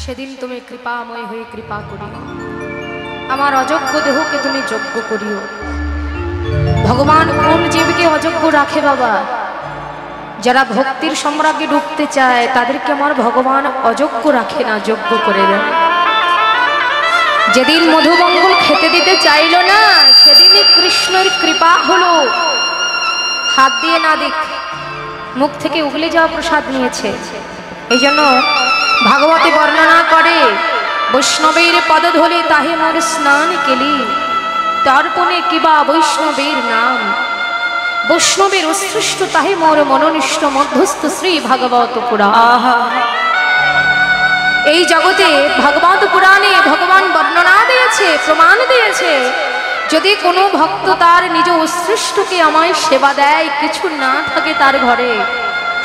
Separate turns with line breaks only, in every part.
সেদিন তুমি কৃপাময় হয়ে কৃপা করিও, আমার অযোগ্য দেহকে তুমি যোগ্য করিও। ভগবান কোন জীবকে অযোগ্য রাখে বাবা? যারা ভক্তির সম্রাজ্ঞে ডুবতে চায় তাদেরকে আমার ভগবান অযোগ্য রাখে না, যোগ্য করে দেয়। যেদিন মধুমঙ্গল খেতে দিতে চাইল না, সেদিনই কৃষ্ণের কৃপা হলো। হাত দিয়ে না দেখ, মুখ থেকে উগলে যাওয়া প্রসাদ নিয়েছে। এই জন্য ভাগবতে বর্ণনা করে, বৈষ্ণবের পদধূলি তাহে মোর স্নান কেলি, তর্পণে কিবা বৈষ্ণবের নাম, বৈষ্ণবের উৎসৃষ্ট তাহে মোর মনোনিষ্ঠ মধ্যস্থ শ্রী ভাগবত পুরাণ। এই জগতে ভাগবত পুরাণে ভগবান বর্ণনা দিয়েছে, প্রমাণ দিয়েছে, যদি কোনো ভক্ত তার নিজ উৎসৃষ্টকে আমায় সেবা দেয়, কিছু না থাকে তার ঘরে,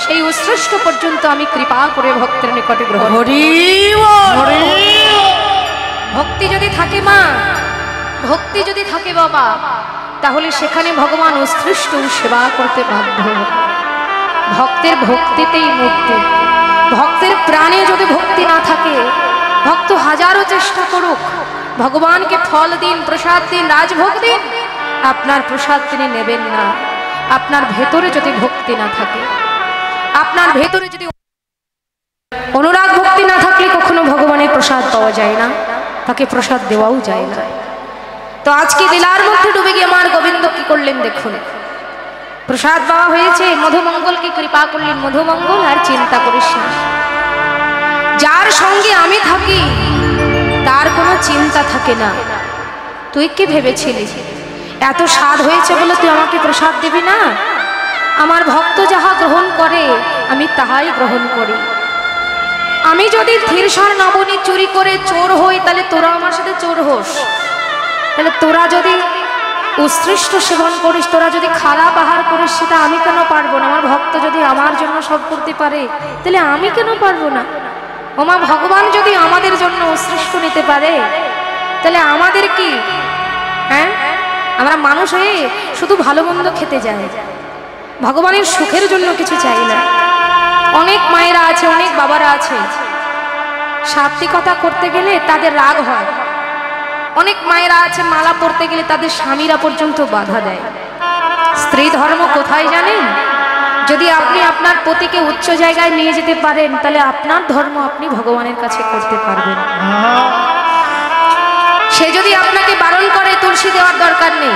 সেই উৎসৃষ্ট পর্যন্ত আমি কৃপা করে ভক্তের নিকটে গ্রহণ করি। ভক্তি যদি থাকে মা, ভক্তি যদি থাকে বাবা, তাহলে সেখানে ভগবান উৎসৃষ্ট সেবা করতে বাধ্য। ভক্তের ভক্তিতেই মুক্তি। ভক্তের প্রাণে যদি ভক্তি না থাকে, ভক্ত হাজারো চেষ্টা করুক, ভগবানকে ফল দিন, প্রসাদ দিন, রাজভোগ দিন, আপনার প্রসাদ তিনি নেবেন না। আপনার ভেতরে যদি ভক্তি না থাকে, আপনার ভেতরে যদি অনুরাগ ভক্তি না থাকলে কখনো ভগবানের প্রসাদ পাওয়া যায় না, তাকে প্রসাদ দেওয়াও যায় না। তো আজকে লীলার মধ্যে ডুবে গিয়ে আমার গোবিন্দ কি করলেন দেখুন। প্রসাদ পাওয়া হয়েছে, মধুমঙ্গলকে কৃপা করলেন। মধুমঙ্গল আর চিন্তা করিস না, যার সঙ্গে আমি থাকি তার কোনো চিন্তা থাকে না। তুই কি ভেবেছিলি এত স্বাদ হয়েছে বলে তুই আমাকে প্রসাদ দিবি না? আমার ভক্ত যাহা গ্রহণ করে আমি তাহাই গ্রহণ করি। আমি যদি ধীরসার নবনী চুরি করে চোর হই, তাহলে তোরা আমার সাথে চোর হোস। তাহলে তোরা যদি উৎসৃষ্ট সেবন করিস, তোরা যদি খারাপ আহার করিস, সেটা আমি কেন পারবো না? আমার ভক্ত যদি আমার জন্য সব করতে পারে, তাহলে আমি কেন পারবো না? ওমা, ভগবান যদি আমাদের জন্য উৎসৃষ্ট নিতে পারে, তাহলে আমাদের কি? হ্যাঁ, আমরা মানুষ হয়ে শুধু ভালো মন্দ খেতে যাই, ভগবানের সুখের জন্য কিছু চাই না। অনেক মায়েরা আছে, অনেক বাবারা আছে, সাত্বিকতা করতে গেলে তাদের রাগ হয়। অনেক মায়েরা আছে, মালা পড়তে গেলে তাদের স্বামীরা পর্যন্ত বাধা দেয়। স্ত্রী ধর্ম কোথায় জানেন? যদি আপনি আপনার পতিকে উচ্চ জায়গায় নিয়ে যেতে পারেন, তাহলে আপনার ধর্ম আপনি ভগবানের কাছে করতে পারবেন। সে যদি আপনাকে বারণ করে তুলসী দেওয়ার দরকার নেই,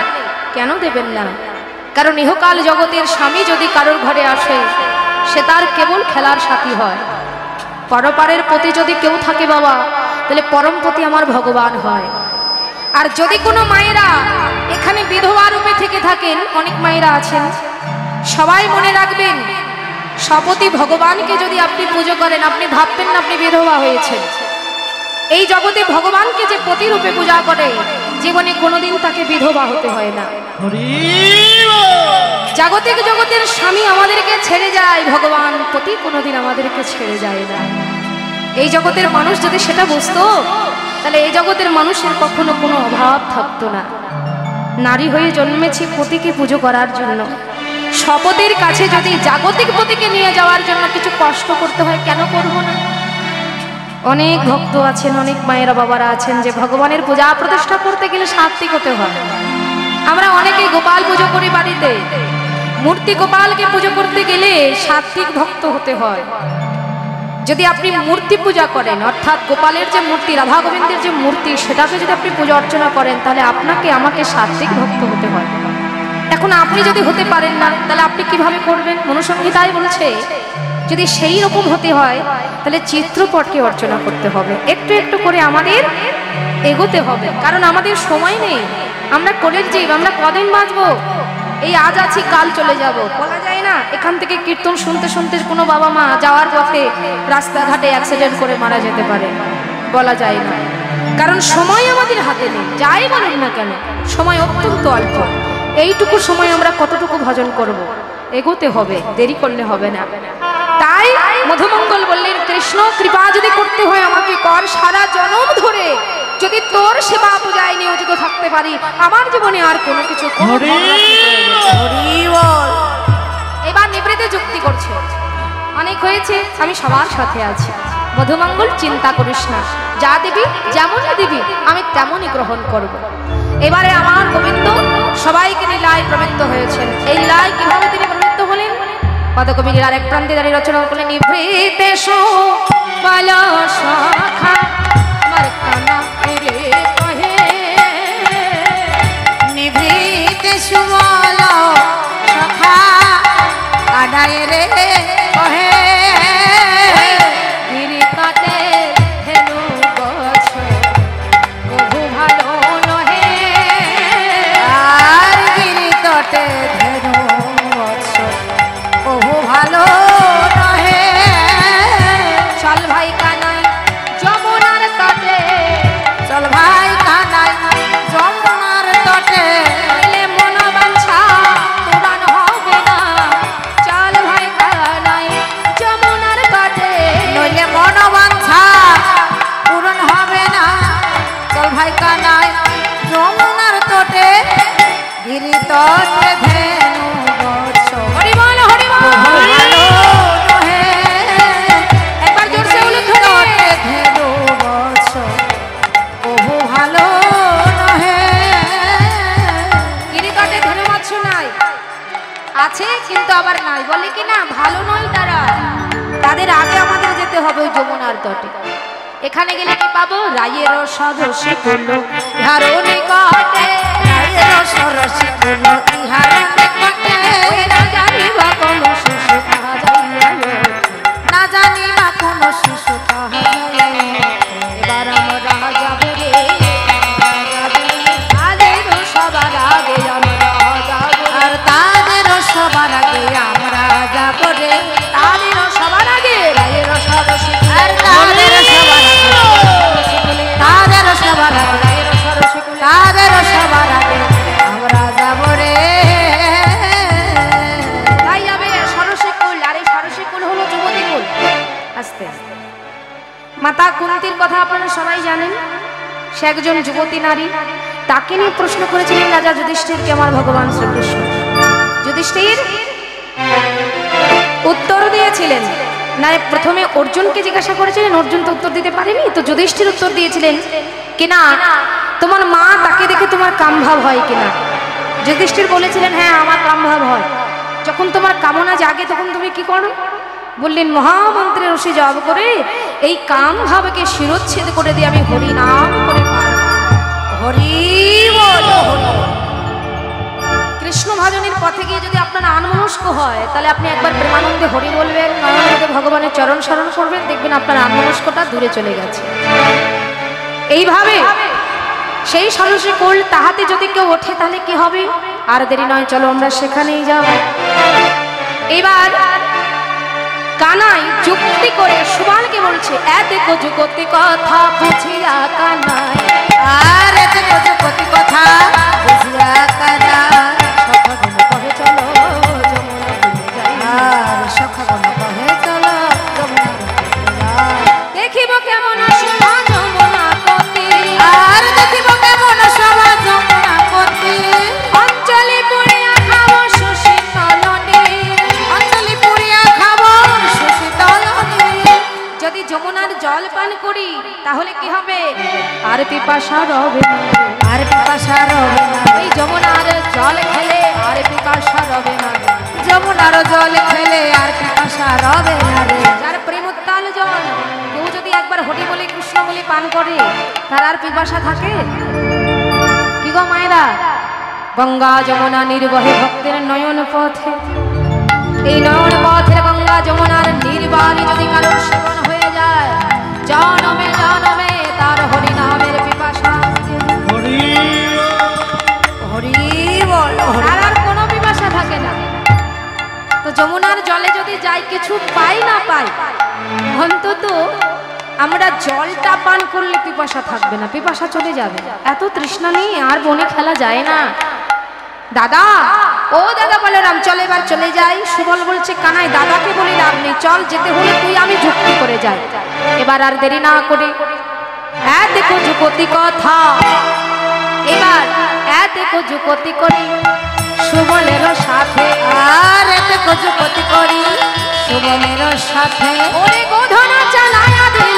কেন দেবেন না? কারণ ইহকাল জগতের স্বামী যদি কারোর ঘরে আসে, সে তার কেবল খেলার সাথী হয়। পরপারের পতি যদি কেউ থাকে বাবা, তাহলে পরমপতি আমার ভগবান হয়। আর যদি কোনো মায়েরা এখানে বিধবা রূপে থেকে থাকেন, অনেক মায়েরা আছেন, সবাই মনে রাখবেন, সপতি ভগবানকে যদি আপনি পুজো করেন, আপনি ভাববেন না আপনি বিধবা হয়েছেন। এই জগতে ভগবানকে যে পতি রূপে পূজা করে, জীবনে কোনোদিন তাকে বিধবা হতে হয় না। জাগতিক জগতের স্বামী আমাদেরকে ছেড়ে যায়, ভগবান পতি কোনোদিন আমাদেরকে ছেড়ে যায় না। এই জগতের মানুষ যদি সেটা বুঝতো, তাহলে এই জগতের মানুষের কখনো কোনো অভাব থাকতো না। নারী হয়ে জন্মেছি পতিকে পুজো করার জন্য। শপথের কাছে যদি জাগতিক পতিকে নিয়ে যাওয়ার জন্য কিছু কষ্ট করতে হয়, কেন করব না? অনেক ভক্ত আছেন, অনেক মায়েরা বাবারা আছেন, যে ভগবানের পূজা প্রতিষ্ঠা করতে গেলে সাত্বিক হতে হয়। আমরা অনেকে গোপাল পুজো করি বাড়িতে, মূর্তি গোপালকে পুজো করতে গেলে সাত্বিক ভক্ত হতে হয়। যদি আপনি মূর্তি পূজা করেন, অর্থাৎ গোপালের যে মূর্তি, রাধা গোবিন্দের যে মূর্তি, সেটাকে যদি আপনি পূজা অর্চনা করেন, তাহলে আপনাকে আমাকে সাত্বিক ভক্ত হতে হয়। এখন আপনি যদি হতে পারেন না, তাহলে আপনি কিভাবে করবেন? মনুসংহিতায় বলছে, যদি সেই রকম হতে হয়, তাহলে চিত্রপটকে অর্চনা করতে হবে। একটু একটু করে আমাদের এগোতে হবে, কারণ আমাদের সময় নেই। আমরা কলেজ যাই, আমরা কদিন বাঁচবো? এই আজ আছি কাল চলে যাব, বলা যায় না। এখান থেকে কীর্তন শুনতে শুনতে কোনো বাবা মা যাওয়ার পথে রাস্তাঘাটে অ্যাক্সিডেন্ট করে মারা যেতে পারে, বলা যায় না। কারণ সময় আমাদের হাতে নেই, যাই বলুন না কেন, সময় অত্যন্ত অল্প। এইটুকু সময় আমরা কতটুকু ভজন করব? এগোতে হবে, দেরি করলে হবে না। তাই মধুমঙ্গল বললেন, কৃষ্ণ কৃপা যদি করতে হয় আমাকে কর, সারা জনম ধরে যদি তোর সেবা পূজায় নিয়োজিত থাকতে পারি, আমার জীবনে আর কোনো কিছু। এবার নিবৃতে যুক্তি করছে, অনেক হয়েছে, আমি সবার সাথে আছি, মধুমঙ্গল চিন্তা করিস না, যা দিবি যেমনই দিবি আমি তেমনই গ্রহণ করব। এবারে আমার গোবিন্দ সবাইকে লীলায় প্রবৃত্ত হয়েছেন। এই লীলায় কিভাবে তিনি প্রবৃত্ত হলেন? পদকবি লীলার এক প্রান্তে দাঁড়িয়ে রচনা করলেন, নিভৃতে সুবল সখা আমার কানা রে কহে,
নিভৃতে সুবল সখা কানায় রে কহে,
গিরি কাটে ধেনু গছ কভু ভালো নহে,
আর গিরি তটে ধেনু বৎস কভু ভালো নহে।
চল ভাই কানাই যমুনার তটে,
চল ভাই কানাই যমুনার তটে,
নইলে মনোবাঞ্ছা পূরণ হবে না। চল ভাই কানাই যমুনার তটে,
নইলে মনোবাঞ্ছা পূরণ হবে না। চল ভাই কানাই যমুনার তটে, গিরি তটে ধেনু বৎস
হরি বল হরি বল।
কভু ভালো নহে।
একবার জোরসে উলুধ্বনি।
তটে ধেনু বৎস কভু ভালো নহে।
গিরি তটে ধেনু মাছ নাই, আছে কিন্তু আবার নাই, বলে কি না ভালো নয় তারা, তাদের আগে আমাদের যেতে হবে ওই যমুনার তটে। এখানে গেলে কি পাবো? রায়ের সদস্য করল ইহার নিকটে,
রায়ের সরসী কুল ইহার নিকটে,
ওই না জানিবা কোন শিশু কাহা যাইয়া ওঠে।
না জানি বা কোন শিশু কাহা যায়।
এবার আমরা যাবো রে, তাদের সবার আগে আমরা যাবো,
আর তাদেরও সবার আগে আমরা যাব রে।
তাদের সবার আগে রায়ের সদস্য
আর তাদেরও সবার আগে, তাদেরও সবার আগে,
রায়ের সদস্য
তাদেরও সবার আগে আমরা যাব রে।
তাই যাবে সরস্বী কুল, আর এই সরস্বী কুল হলো যুবতী কুল। আস্তে আস্তে মাতা কুন্তির কথা আপনারা সবাই জানেন, সে একজন যুবতী নারী। তাকে নিয়ে প্রশ্ন করেছিলেন রাজা যুধিষ্ঠিরকে আমার ভগবান শ্রীকৃষ্ণ। যুধিষ্ঠির উত্তর দিয়েছিলেন না, প্রথমে অর্জুনকে জিজ্ঞাসা করেছিলেন, অর্জুন তো উত্তর দিতে পারেনি, তো যুধিষ্ঠির উত্তর দিয়েছিলেন কিনা তোমার মা তাকে দেখে তোমার কামভাব হয় কিনা। যুধিষ্ঠির বলেছিলেন হ্যাঁ আমার কামভাব হয়। যখন তোমার কামনা জাগে তখন তুমি কি করো? বললেন মহামন্ত্রের রশি জপ করে এই কাম ভাবকে শিরোচ্ছেদ করে দিয়ে আমি হরি নাম করে পার।
হরি বল হরি।
কৃষ্ণ ভজনের পথে গিয়ে যদি আপনার আনমনস্ক হয় তাহলে আপনি একবার প্রেমানন্দে হরি বলবেন, নয়নন্দে ভগবানের চরণ শরণ করবেন, দেখবেন আপনার আনমনস্কটা দূরে চলে গেছে। এইভাবে সেই সরস্বী কুল তাহাতে যদি কেউ ওঠে তাহলে কি হবে? আর দেরি নয়, চলো আমরা সেখানেই যাব। এবার কানাই যুক্তি করে সুবলকে বলছে, এত যুক্তি কথা বুঝিয়া কানাই,
আর এতে কচুপতি কথা বুঝিয়া কানা,
সখগণ কহে চলো যমুনা তীরে যাই।
আর সখাগণ কহে চলো যমুনার তীরে যাই।
দেখিব কেমন শোভা যমুনা কতি,
আর দেখিব কেমন শোভা যমুনা পতি,
অঞ্চলে পুড়িয়া খাব সুশীতল নীর।
অঞ্জলি পুরিয়া খাব সুশীতল নীর।
যদি যমুনার জল পান করি তাহলে কি হবে? আর পিপাসা রবে না।
আর পিপাসা রবে না,
এই যমুনার জল খেলে আর পিপাসা রবে না।
যমুনার জল খেলে আর পিপাসা রবে না রে।
যার প্রেমোত্তাল জল, কেউ যদি একবার হরি বলে কৃষ্ণ বলে পান করে তার আর পিপাসা থাকে কি গো মায়েরা? গঙ্গা যমুনা নির্বহে ভক্তের নয়ন পথে, এই নয়ন পথের গঙ্গা যমুনার নির্বাণী যদি কারোর সেবন হয়ে যায়, জনমে জনমে তার হরি নামের পিপাসা,
হরি বল হরি।
তার আর কোনো পিপাসা থাকে না। তো যমুনার জলে যদি যাই কিছু পাই না পাই, অন্তত আমরা জলটা পান করলে পিপাসা থাকবে না, পিপাসা চলে যাবে। এত তৃষ্ণা নেই, আর বনে খেলা যায় না। দাদা, ও দাদা বলরাম, চল এবার চলে যাই। সুবল বলছে কানাই দাদাকে বলে লাভ নেই, চল যেতে হলে তুই আমি যুক্তি করে যাই। এবার আর দেরি না করে দেখো যুগতি কথা, এবার দেখো যুগতি করি সুবলের সাথে,
আর এতে কচুপতি করি সুবলের সাথে,
ওরে গোধনা চালায়া দিল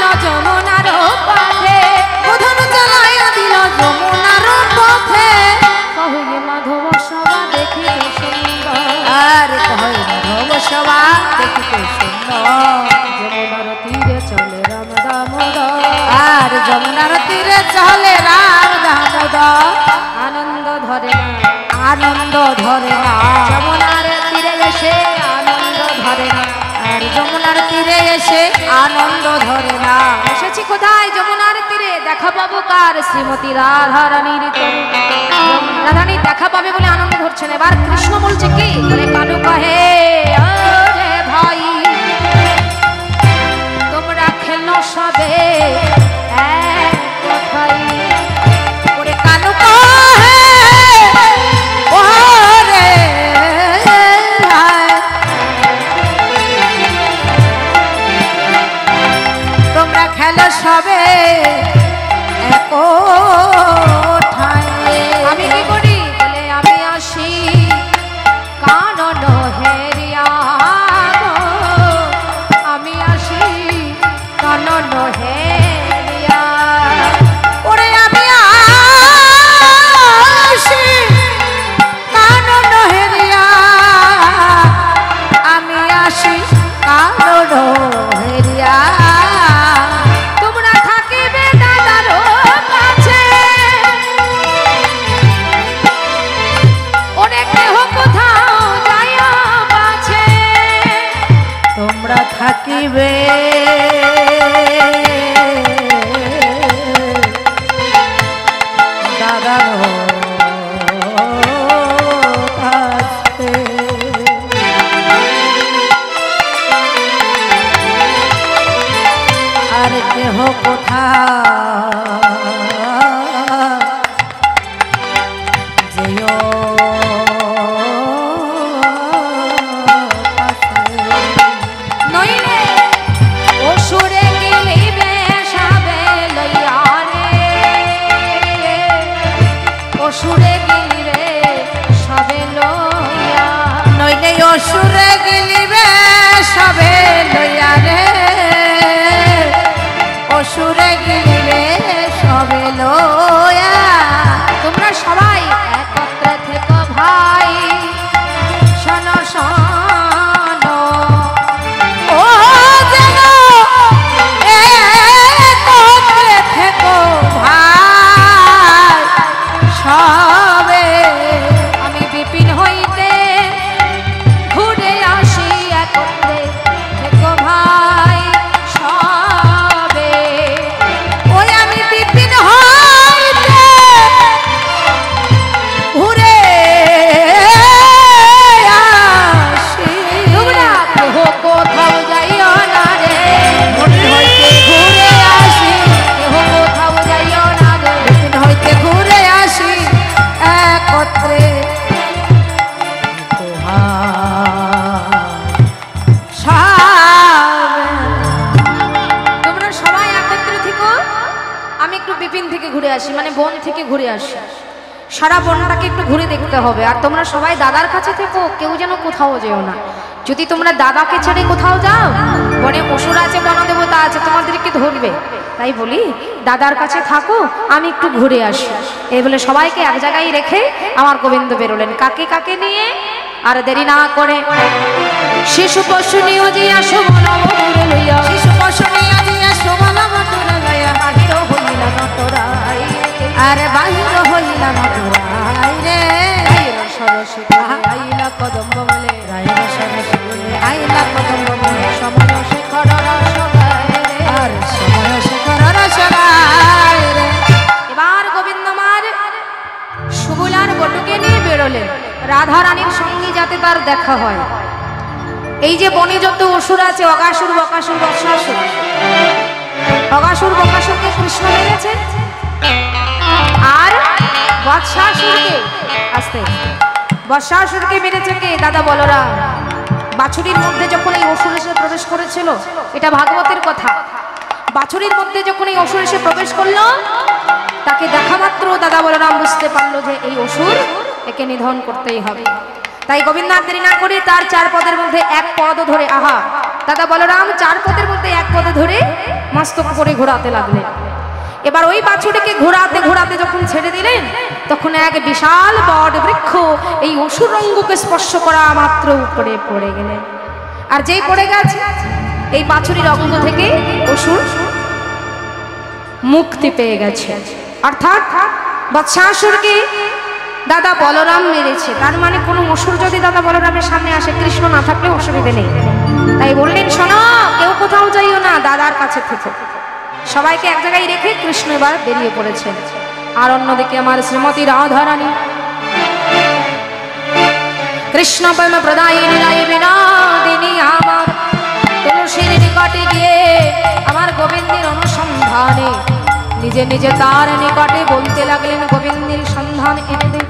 তীরে চলে রাম দামোদর
আনন্দ ধরে না,
আনন্দ ধরে না
যমুনার তীরে এসে আনন্দ ধরে না।
আর যমুনার তীরে এসে আনন্দ ধরে না
এসেছি কোথায়? যমুনার তীরে। দেখা পাবো কার? শ্রীমতী রাধা রানীর। রাধারানী দেখা পাবে বলে আনন্দ ধরছেন। এবার কৃষ্ণ বলছে কি? বলে কানু কহে আরে ভাই তোমরা খেলো সবে এক কথাই।
ওরে কানু কহে ওরে ভাই তোমরা খেলো সবে এক ঠাঁই।
আমি কি করি? বলে আমি আসি কানন হেরিয়া গো, আমি আসি কানন হেরিয়া।
ওরে আমি আসি কানন হেরিয়া, আমি আসি কানন হেরিয়া।
তোমরা থাকিবে দাদারও কাছে, অনেক দেহ কোথাও যাইয়া বাছে।
তোমরা থাকিবে দাদার কাছে। আর কেহ কোথা যেও
নইলে অসুরে গিলিবে সবে লইয়া রে, অসুরে গিলিবে সবে লইয়া।
নইলে অসুরে গেলিবে সবে লইয়া রে, অসুরে গেলিবে সবে লইয়া।
তোমরা সবাই একত্রে থেকো ভাই, শোনো শোনো।
ও যেন একত্রে থেকো ভাই সবে।
আমি বিপিন হইতে ঘুরে আসি, একত্রে থেকো ভাই সবে।
ওই আমি বিপিন হইতে ঘুরে আসি।
তোমরা কেহ কোথাও যাইও না রে,
বিপিন হইতে ঘুরে আসি,
কেহ কোথাও যাইও না রে।
বিপিন হইতে ঘুরে আসি একত্রে
তোমরা সবাই একত্রে থেকো, আমি একটু বিপিন থেকে ঘুরে আসি, মানে বন থেকে ঘুরে আসি। সারা বনটাকে একটু ঘুরে দেখতে হবে। আর তোমরা সবাই দাদার কাছে থেকো, কেউ যেন কোথাও যেও না। যদি তোমরা দাদাকে ছেড়ে কোথাও যাও, বনে অসুর আছে, বনদেবতা আছে, তোমাদেরকে ধরবে। তাই বলি দাদার কাছে থাকো, আমি একটু ঘুরে আসি। এই বলে সবাইকে এক জায়গায় রেখে আমার গোবিন্দ বেরোলেন। কাকে কাকে নিয়ে? আর দেরি না করে শিশু পশু নিয়ে জিয়া শুভনবপুরে লইয়া,
শিশু পশু নিয়া দিয়া শোভনা মটুরা লয়া,
বাহির হইলা নটরাই।
আরে বাহির হইলা মটুরাই রে।
আইলা সরস্বতী আইলা কদম্ব বলে,
রাইলা সরস্বতী বলে আইলা কদম বলে,
সময় শেখর রস গায় রে।
আর সময় শেখর রসগায় রে।
এবার গোবিন্দমার সুবুলার বটুকে নিয়ে বেরোলেন রাধা রানীর সঙ্গে, যাতে তার দেখা হয়। এই যে বনে যত অসুর আছে, অগাসুর বকাসুর বৎসাসুর, অগাসুর বকাসুরকে কৃষ্ণ মেরেছে, আর বৎসাসুরকে আস্তে বৎসাসুরকে মেরেছে কে? দাদা বলরাম। বাছুরির মধ্যে যখন এই অসুর এসে প্রবেশ করেছিল, এটা ভাগবতের কথা। বাছুরির মধ্যে যখন এই অসুর এসে প্রবেশ করলো, তাকে দেখা মাত্র দাদা বলরাম বুঝতে পারলো যে এই অসুর, একে নিধন করতেই হবে। তাই গোবিন্দ আর দেরি না করে তার চার পদের মধ্যে এক পদ ধরে, আহা, দাদা বলরাম চার পদের মধ্যে এক পদে ধরে মস্তক করে ঘোরাতে লাগলেন। এবার ওই বাছুরিকে ঘোরাতে ঘোরাতে যখন ছেড়ে দিলেন, তখন এক বিশাল বট বৃক্ষ এই অসুর অঙ্গকে স্পর্শ করা মাত্র উপরে পড়ে গেলেন। আর যেই পড়ে গেছে, এই বাছুরির অঙ্গ থেকে অসুর মুক্তি পেয়ে গেছে। অর্থাৎ বৎসাসুরকে দাদা বলরাম মেরেছে, তার মানে কোনো অসুর যদি দাদা বলরামের সামনে আসে, কৃষ্ণ না থাকলে অসুবিধে নেই। তাই বললেন, শোনো, কেউ কোথাও যাইও না, দাদার কাছে থেকো। সবাইকে এক জায়গায় রেখে কৃষ্ণ এবার বেরিয়ে পড়েছেন। আর অন্যদিকে আমার শ্রীমতী রাধারানী কৃষ্ণ প্রেম প্রদায়িনী রায় বিনোদিনী আমার তুলসীর নিকটে গিয়ে আমার গোবিন্দের অনুসন্ধানে নিজে নিজে তার নিকটে বলতে লাগলেন, গোবিন্দের সন্ধান এনে দে।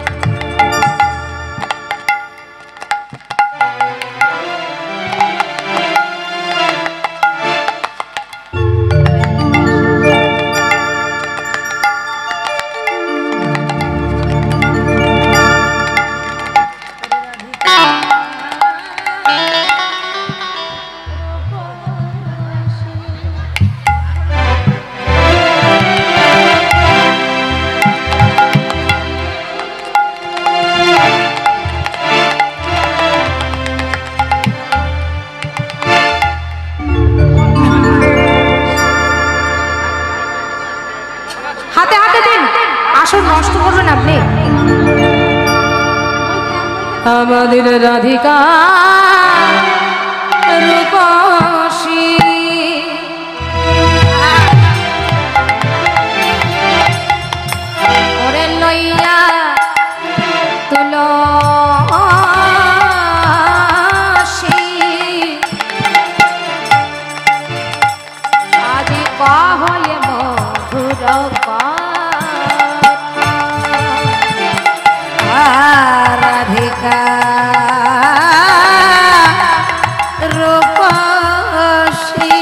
নষ্ট করবেন আপনি। আমাদের রাধিকা রূপসী ওরে লইয়া তুলসী আজি কহয়ে মধুর রাধিকা রূপসী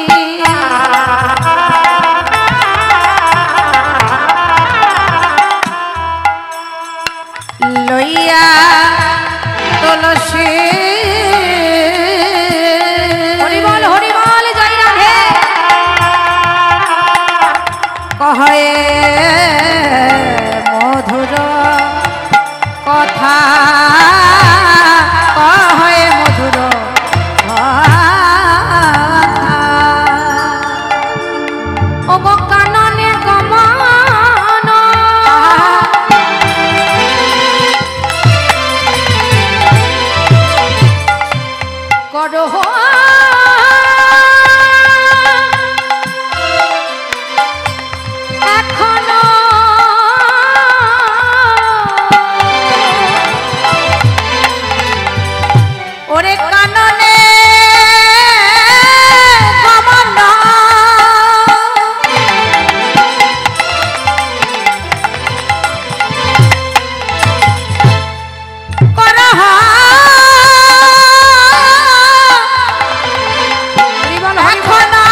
লইয়া তুলসী হরিবল হরিবল জয় রাধে কহে মধুর কথা কহে মধুর ও গো কাননে গমন করহ এখনো ওরে কাননে গমন করহ এখনো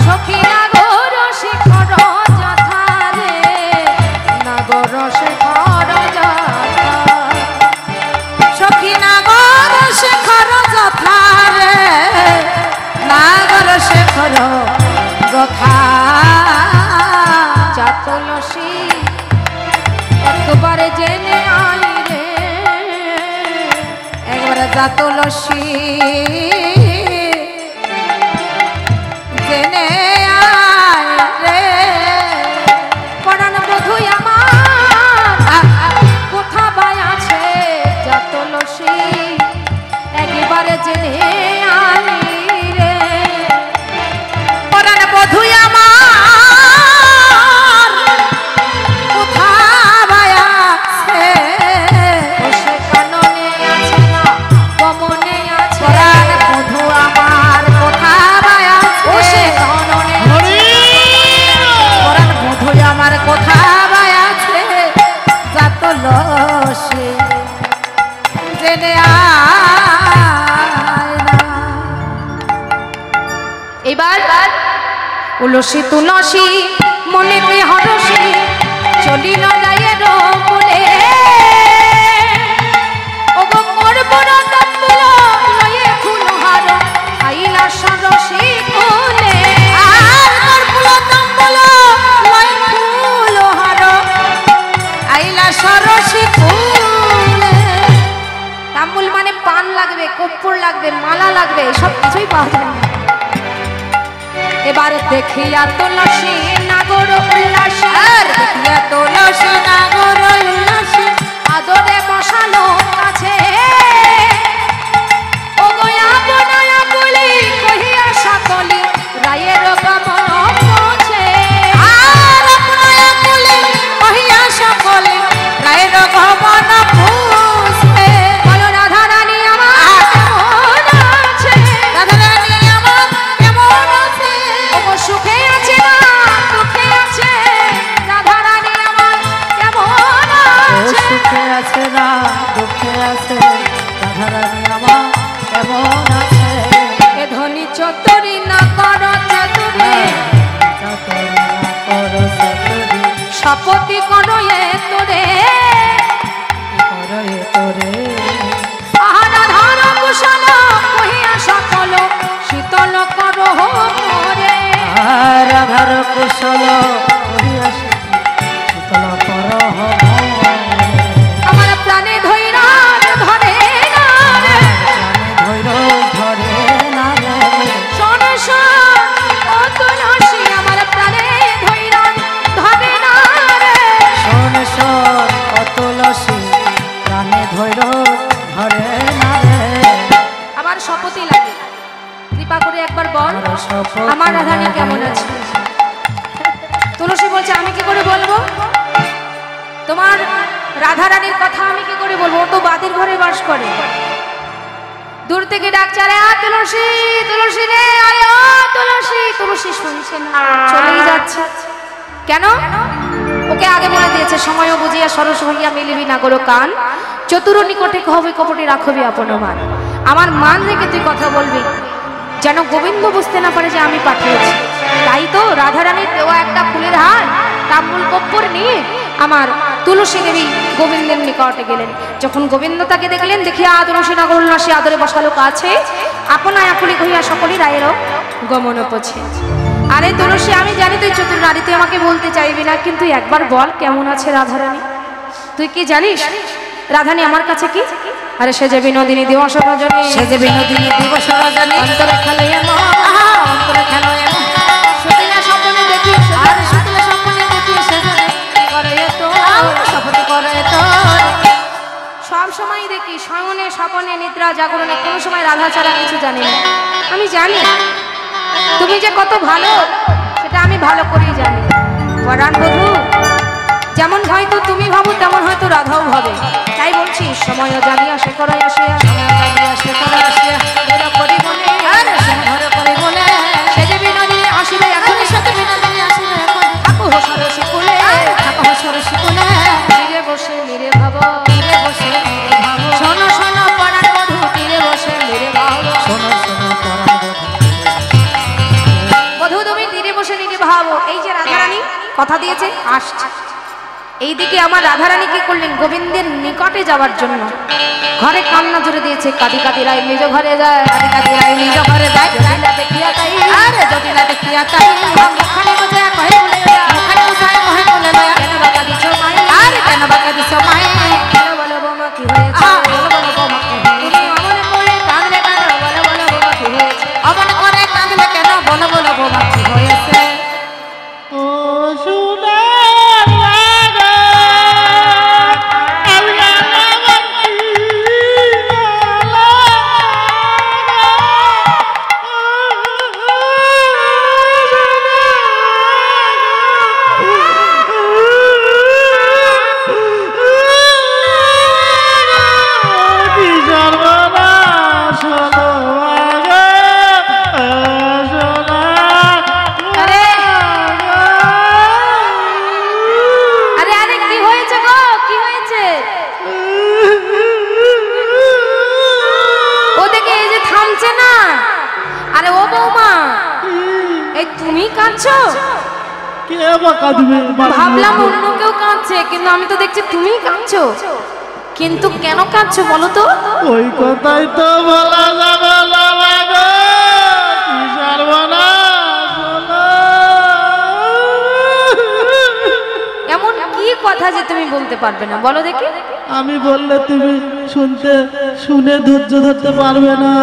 সখী নাগর শিখর যথারে নাগর শিখর সখী নাগর শেখর যথারে নাগর শেখর যথা যা তুলসী একবারে জেনে আই রে একবারে যা তুলসী জেনে আয় রে পরাণ বধূ আমার কোথা বাই আছে যা তুলসী একবারে জেনে আই রে পরাণ বধূ আমার কোথা বাই আছে সে কাননে আছে না গমনে আছে পরাণ বধূ আমার কোথা বাই আছে সে কাননে পরাণ বধূ আমার কোথা বাই আছে যা তুলসী জেনে এবার তুলসী তুলসী মনে হরসী চলিল যায় রমুলে ও গো মোর বড় তম্বুল লয়ে ফুলহার আইলা সরসী কোলে আর মোর বড় তম্বুল লয়ে ফুলহার আইলা সরসী কোলে তাম্বুল মানে পান লাগবে, কর্পূর লাগবে, মালা লাগবে, সব কিছুই পাওয়া যায়। এবার দেখিয়া তুলসী নাগর উল্লাসী
আর দেখিয়া তুলসী নাগর উল্লাসী
আদরে বসালো কাছে ও গয়া বনায়া বলি কহিয়া সকলি রায়ের গমন পৌঁছে
আর আপনায়া বলি কহিয়া সকলে রায়ের গমন পৌঁছে
বলো রাধা রানী আমার কেমন আছে
রাধা রানী আমার কেমন আছে
ও সুখে আছে না দুঃখে আছে রাধা রানী আমার কেমন আছে
সুখে আছে না দুঃখে আছে রাধা রানী আমার কেমন আছে
এ ধনী চতুরি না কর চতুরি শপথি করো এ তোরে আহারা ধার কুশল কহিয়া সকল শীতল করো মোরে
রাধার কুশল শীতল কর
আমার প্রাণে ধৈরার ধরে না রে
ধৈর ধরে না রে
শোন শোন ও তুলসী আমার প্রাণে ধৈরার ধরে না রে
শোন শোন অতুলসী প্রাণে ধৈর ধরে না রে
আমার শপথই লাগে কৃপা করে একবার বল
আমার শপথ
আমার রাধানী কেমন আছে তুলসী বলছে আমি কি করে বলবো তোমার রাধা রানীর কথা আমি কি করে বলবো ও তো বাদির ঘরে বাস করে দূর থেকে ডাকছে আরে আ তুলসী তুলসী রে আরে ও তুলসী তুলসী শুনছে না চলেই যাচ্ছে কেন ওকে আগে বলে দিয়েছে সময়ও বুঝিয়া সরস হইয়া মিলিবি না গরো কান চতুর নিকটে কহবি কপটে রাখবি আপন মান আমার মান রেখে তুই কথা বলবি যেন গোবিন্দ বুঝতে না পারে যে আমি পাঠিয়েছি তাই তো রাধারানীর দেওয়া একটা ফুলের হার তাম্বুল কপ্পর নিয়ে আমার তুলসী দেবী গোবিন্দের নিকটে গেলেন যখন গোবিন্দ তাকে দেখলেন দেখিয়া তুলসী নাগর উল্লাসী আদরে বসালো কাছে আপনায় আকুলি কহিয়া সকলই রায়েরও গমন পছে আরে তুলসী আমি জানি তুই চতুর নারী তুই আমাকে বলতে চাইবি না কিন্তু একবার বল কেমন আছে রাধারানী তুই কি জানিস রাধানী আমার কাছে কি আরে সে যে বিনোদিনী দিবস রজনী
সে যে বিনোদিনী দিবস রজনী
অন্তরে খেলে এমন
অন্তরে খেলো এমন
সুতিলা স্বপ্নে দেখি
আর শুক্লা স্বপ্নে দেখি সে
করে তো
শপথ করে তো
সব সময় দেখি শয়নে স্বপনে নিদ্রা জাগরণে কোনো সময় রাধা ছাড়া কিছু জানি না আমি জানি তুমি যে কত ভালো সেটা আমি ভালো করেই জানি পরাণ বধূ যেমন হয়তো তুমি ভাবো তেমন হয়তো রাধাও ভাবে তাই বলছি সময় জানিয়া সে করাই আসিয়া
সে করে আসে
ধরে করি মনে
আর সে ধরে করে বলে
সে যে বিনোদিনী আসিবে এখনই
সাথে বিনোদিনী আসবে এখন
থাকো সরসী কুলে
থাকো সরসী কোলে
তীরে বসে মেরে ভাবো
তীরে বসে ভাবো
শোনো শোনো পরাণ বধূ তীরে বসে মেরে ভাবো
শোনো শোনো পরাণ
বধূ তুমি তীরে বসে নিতে ভাবো এই যে রাধারানী কথা দিয়েছে আসছে এইদিকে আমার রাধারানী কি করলেন গোবিন্দের নিকটে যাওয়ার জন্য ঘরে কান্না জুড়ে দিয়েছে কাঁদি কাঁদি রায় নিজ ঘরে যায়
কাঁদি কাঁদি রাই নিজ ঘরে যায়
জটিলা দেখিয়া তাই
আরে জটিলা দেখিয়া তাই
মুখখানে বোঝায় কহে বলে যায়
মুখে উসায় কহে বলে লয়া
কেন বাবা দিছ মাই
আরে কেন বাকা দিছ মাই
বলো বলো বৌমা কি হয়েছে
বলো বলো বৌমা কি
তুমি অমনে করে কাঁদলে কেন বলো বলো বৌমা কি হয়েছে
অমন করে কাঁদলে কেন বলো বলো বৌমা কি হয়েছে
ও সোনার লাগা আল্লাহ
আরে আরে আরে কি হয়েছে গো কি হয়েছে ও দেখে এই যে থামছে না আরে ও বৌমা এই তুমি কাঁদছো
কে আবার কাঁদবে
ভাবলাম অন্য কেউ কাঁদছে কিন্তু আমি তো দেখছি তুমি কাঁদছো কিন্তু কেন কাঁদছো বলো তো
ওই কথাই তো বলা যাবে না গো কি সর্বনাশ হলো।
এমন কি কথা যে তুমি বলতে পারবে না বলো দেখি
আমি বললে তুমি শুনে ধৈর্য ধরতে পারবে না।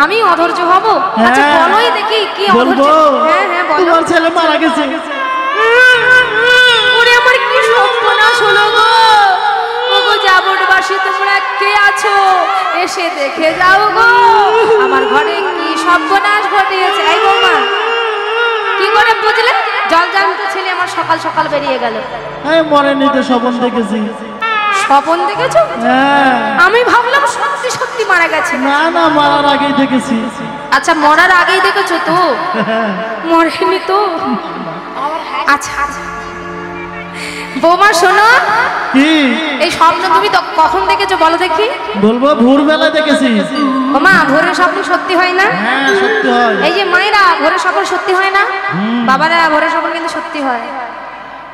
আমি অধৈর্য হব? আচ্ছা
হ্যাঁ।
বলোই দেখি কি
বলবো
অধৈর্য। হ্যাঁ হ্যাঁ বলো।
তোমার ছেলে মারা গেছে।
ওরে আমার কি সর্বনাশ হলো গো। ওগো জাবরবাসী তোমরা কে আছো, এসে দেখে যাও গো আমার ঘরে কি সর্বনাশ ঘটিয়েছে। এই বৌমা কি করে বুঝলে? জলজান্ত ছেলে আমার সকাল সকাল বেরিয়ে গেল।
হ্যাঁ মরেনি তো, স্বপন দেখেছি।
স্বপন দেখেছো?
হ্যাঁ।
আমি ভাবলাম সত্যি সত্যি মারা গেছে।
না না, মারার আগেই দেখেছি।
আচ্ছা মরার আগেই দেখেছো তো?
হ্যাঁ।
মরেনি তো? আচ্ছা আচ্ছা। বৌমা শোনো,
কি
এই স্বপ্ন তুমি তো কখন দেখেছো বলো দেখি?
বলবো? ভোরবেলা দেখেছি।
ওমা ভোরের স্বপ্ন সত্যি হয় না?
হ্যাঁ সত্যি হয়।
এই যে মায়েরা ভোরের স্বপ্ন সত্যি হয় না? বাবারা ভোরের স্বপ্ন কিন্তু সত্যি হয়।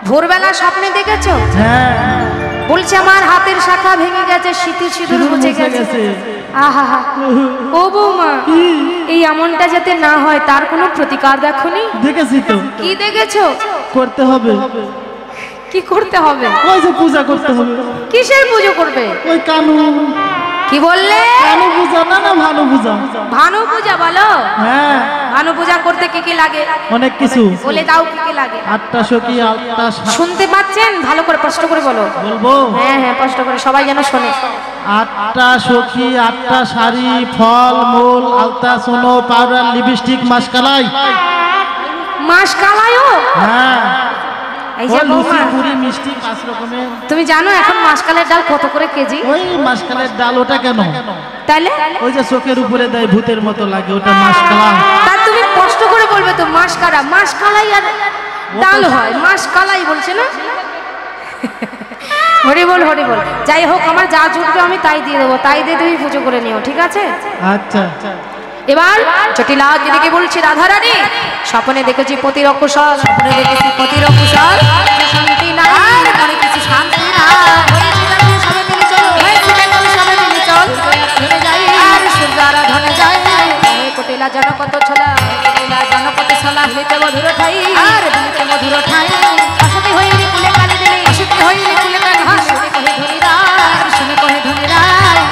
ভোরবেলা স্বপ্নে দেখেছো?
হ্যাঁ।
বলছে আমার হাতের শাখা ভেঙে গেছে, সিঁদুর সিঁদুর মুছে গেছে। আহা হা। ও বৌমা, এই এমনটা যাতে না হয় তার কোনো প্রতিকার দেখোনি?
দেখেছি তো।
কি দেখেছো?
করতে হবে।
কি করতে হবে?
ওই যে পূজা করতে হবে।
কিসের পুজো করবে?
ওই কানু।
কি বললে?
কানু পূজা না, না ভানু পূজা।
ভানু পূজা বলো?
হ্যাঁ
ভানু পূজা করতে কি কি লাগে
অনেক কিছু।
বলে দাও, কি কি লাগে?
8টা সখী 8টা
শুনতে পাচ্ছেন? ভালো করে স্পষ্ট করে বলো।
বলবো?
হ্যাঁ হ্যাঁ স্পষ্ট করে, সবাই যেন শোনে।
8টা সখী, 8টা শাড়ি, ফল মূল, আলতা, সোনো, পাউডার, লিপস্টিক, মাসকালাই।
মাস কালায়ও?
হ্যাঁ।
এই যে
ওই লুচি,
বৌমা,
পুরি, মিষ্টি 5 রকমের।
তুমি জানো এখন মাসকালের ডাল কত করে কেজি?
ওই মাসকালের ডাল। ওটা কেন?
তাহলে
ওই যে চোখের উপরে দেয়, ভূতের মতো লাগে, ওটা মাসকালা।
তা তুমি কষ্ট করে বলবে তো, মাস কালা, মাস কালাই আর ডাল হয়, মাস কালাই বলছে না? হরি বল হরি বল। যাই হোক, আমার যা জুটবে আমি তাই দিয়ে দেবো, তাই দিয়ে তুমি পুজো করে নিও, ঠিক আছে?
আচ্ছা।
এবার জটিলা দিদিকে বলছি, রাধারানী স্বপ্নে দেখেছি পতির অকুশল, স্বপ্নে দেখেছি পতির অকুশল, শান্তি নাই মনে কিছু শান্তি নাই। সবাই মিলে চলো, সবাই মিলে চল, ধরে যাই আর সূর্য আরাধনে যাই। কটিলা জনপত ছলা, কটিলা জনপত ছলা, হইতে মধুর ঠাই আর দিতে মধুর ঠাই। অসতি হইলে কুলে কালি দিলে, অসতি হইলে কুলে কালি দিলে, শুনে কহে ধনী রায়, শুনে কহে ধনী রায়।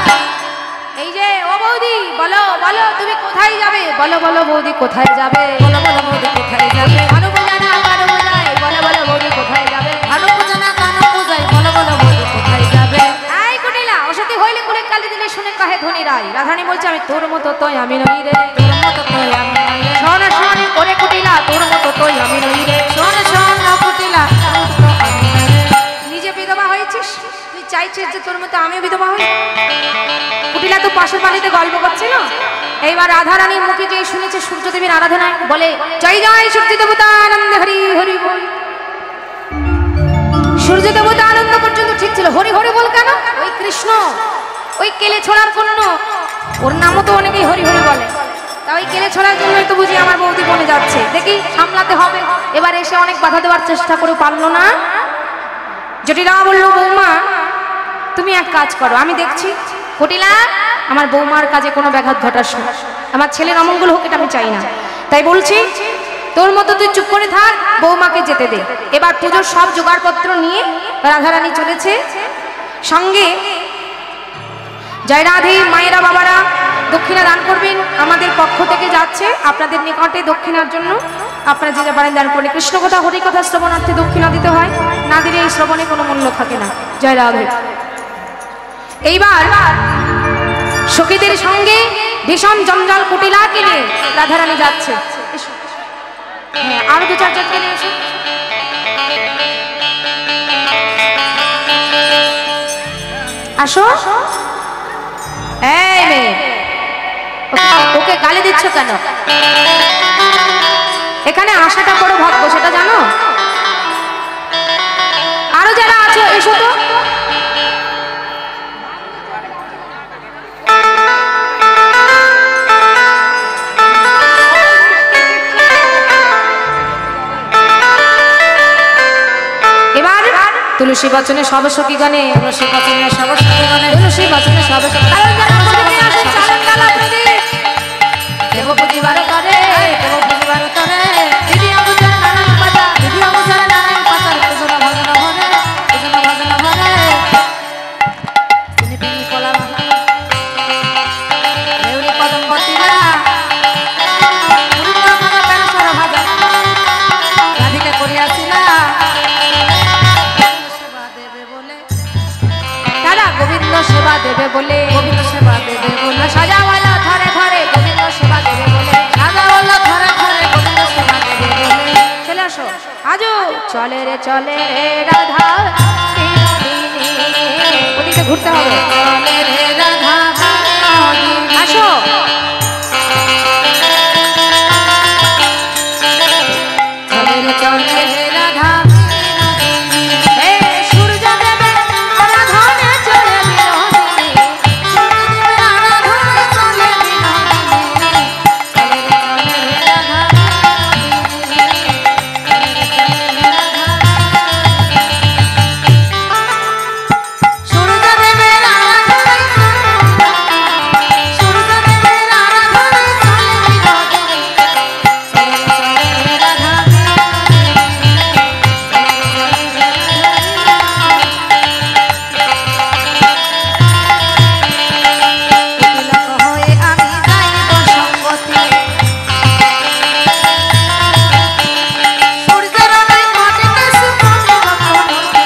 এই যে ও বৌদি, বলো বলো তুমি কোথায় যাবে? বলো বলো বৌদি কোথায় যাবে? বলো বলো বৌদি কোথায় যাবে? ভানু পূজা না ভানু পূজায়, বলো বলো বৌদি কোথায় যাবে? ভানু পূজা না ভানু পূজায়, বলো বলো বৌদি কোথায় যাবে? এই কুটিলা অসতি হইলে কুলে কালি দিলে, শুনে কহে ধনী রায়। রাধারানী বলছে আমি তোর মতো তোই আমি নই রে, তোর মতো তোই আমি নই রে। শোন শোন করে কুটিলা, তোর মতো তোই আমি নই রে। শোন শোন কুটিলা, নিজে বিধবা হয়েছিস, তুই চাইছিস যে তোর মতো আমিও বিধবা হই? কুটিলা তো পাশের বাড়িতে গল্প করছিল। এইবার রাধারানীর মুখে যে শুনেছে সূর্যদেবীর আরাধনায়, বলে জয় জয় সূর্য দেবতা আনন্দে হরি হরি বল। সূর্য দেবতা আনন্দ পর্যন্ত ঠিক ছিল, হরি হরি বল কেন? ওই কৃষ্ণ, ওই কেলে ছোড়ার জন্য, ওর নামও তো অনেকেই হরি হরি বলে। তা ওই কেলে ছোড়ার জন্যই তো বুঝি আমার বৌদি বনে যাচ্ছে। দেখি সামলাতে হবে। এবার এসে অনেক বাধা দেওয়ার চেষ্টা করে পারলো না। জটিলা বললো বৌমা তুমি এক কাজ করো, আমি দেখছি। কুটিলা আমার বৌমার কাজে কোনো ব্যাঘাত ঘটাস না, আমার ছেলের অমঙ্গল হোক এটা আমি চাই না। তাই বলছি তোর মতো তুই চুপ করে থাক, বৌমাকে যেতে দে। এবার পুজোর সব জোগাড়পত্র নিয়ে রাধারানী চলেছে। সঙ্গে জয় রাধে মায়েরা বাবারা দক্ষিণা দান করবেন, আমাদের পক্ষ থেকে যাচ্ছে আপনাদের নিকটে দক্ষিণার জন্য। আপনারা যে যা পারেন দান করলে। কৃষ্ণ কথা হরি কথা শ্রবণার্থে দক্ষিণা দিতে হয়, না দিলে এই শ্রবণে কোনো মূল্য থাকে না। জয় রাধে। এইবার সখীদের সঙ্গে ভীষণ জঞ্জাল কুটিলাকে নিয়ে রাধারানী যাচ্ছে। হ্যাঁ আরো 2-4 জনকে নিয়ে এসো। আসো। এই মেয়ে, ওকে গালি দিচ্ছ কেন? এখানে আসাটা বড় ভাগ্য, সেটা জানো? আরো যারা আছো এসো তো। এবার তুলসী বচনে সব সখী গানে, তুলসী বচনে সব সখী গানে, তুলসী বচনে সব সখী গানে। দেব পুজিবার করে, দেব পুজিবার করে, দিদি অবসর নানান পাতা, দিদি অবসর নানান পাতার পুজোর ভজন ভরে, পুজোর ভজন ভরে। তিনি তিনি কলা মালা, দেউরি কদম বতিরা, চলে রে চলে রে রাধা বিনোদিনী। ওদিকে ঘুরতে হবে।
চলে রে রাধা বিনোদিনী।
আসো
চলে রে চলে রে রাধা বিনোদিনী।
হে সূর্য দেবে আরাধনে চলে বিনোদিনী।
সূর্যদেবের আরাধনায় চলে বিনোদিনী। চলে রে চলে রে রাধা বিনোদিনী। চলে রে চলে রে রাধা বিনোদিনী। সূর্যদেবের আরাধনায় সূর্যদেবের আরাধনায় চলে বিনোদিনী। চলে রে চলে রে রাধা তিলক হয়ে আমি যাইব সঙ্গতি। সূর্যের আলোয় ঘটিতে সুমধুর প্রণতি।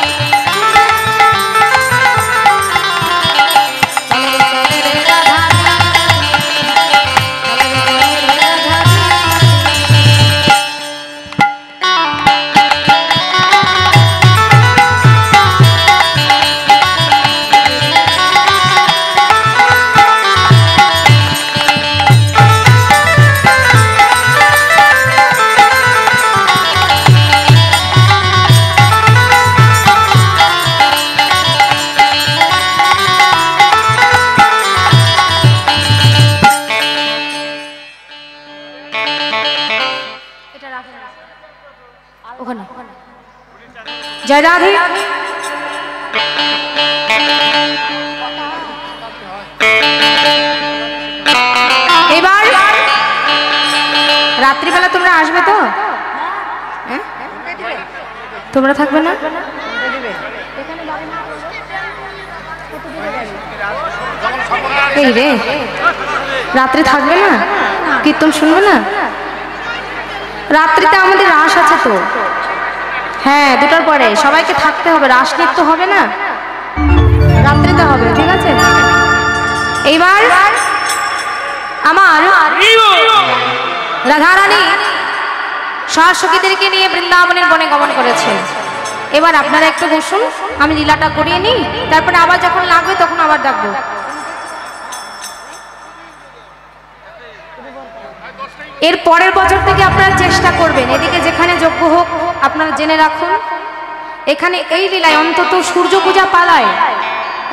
চলে রে চলে রে রাধা চলে রে চলে রে রাধা
ওখানে জয় রাধে। এবার রাত্রিবেলা তোমরা আসবে তো? হ্যাঁ? তোমরা থাকবে না? এই রে রাত্রে থাকবে না? কীর্তন শুনবে না? রাত্রিতে আমাদের রাস আছে তো। হ্যাঁ 2টার পরে সবাইকে থাকতে হবে, রাস নৃত্য হবে না, রাত্রিতে হবে, ঠিক আছে? এইবার আমার রাধারানী সখীদেরকে নিয়ে বৃন্দাবনের বনে গমন করেছে। এবার আপনারা একটু বসুন, আমি লীলাটা করিয়ে নিই, তারপরে আবার যখন লাগবে তখন আবার ডাকবো। এর পরের বছর থেকে আপনারা চেষ্টা করবেন এদিকে যেখানে যজ্ঞ হোক আপনারা জেনে রাখুন, এখানে এই লীলায় অন্তত সূর্য পূজা পালায়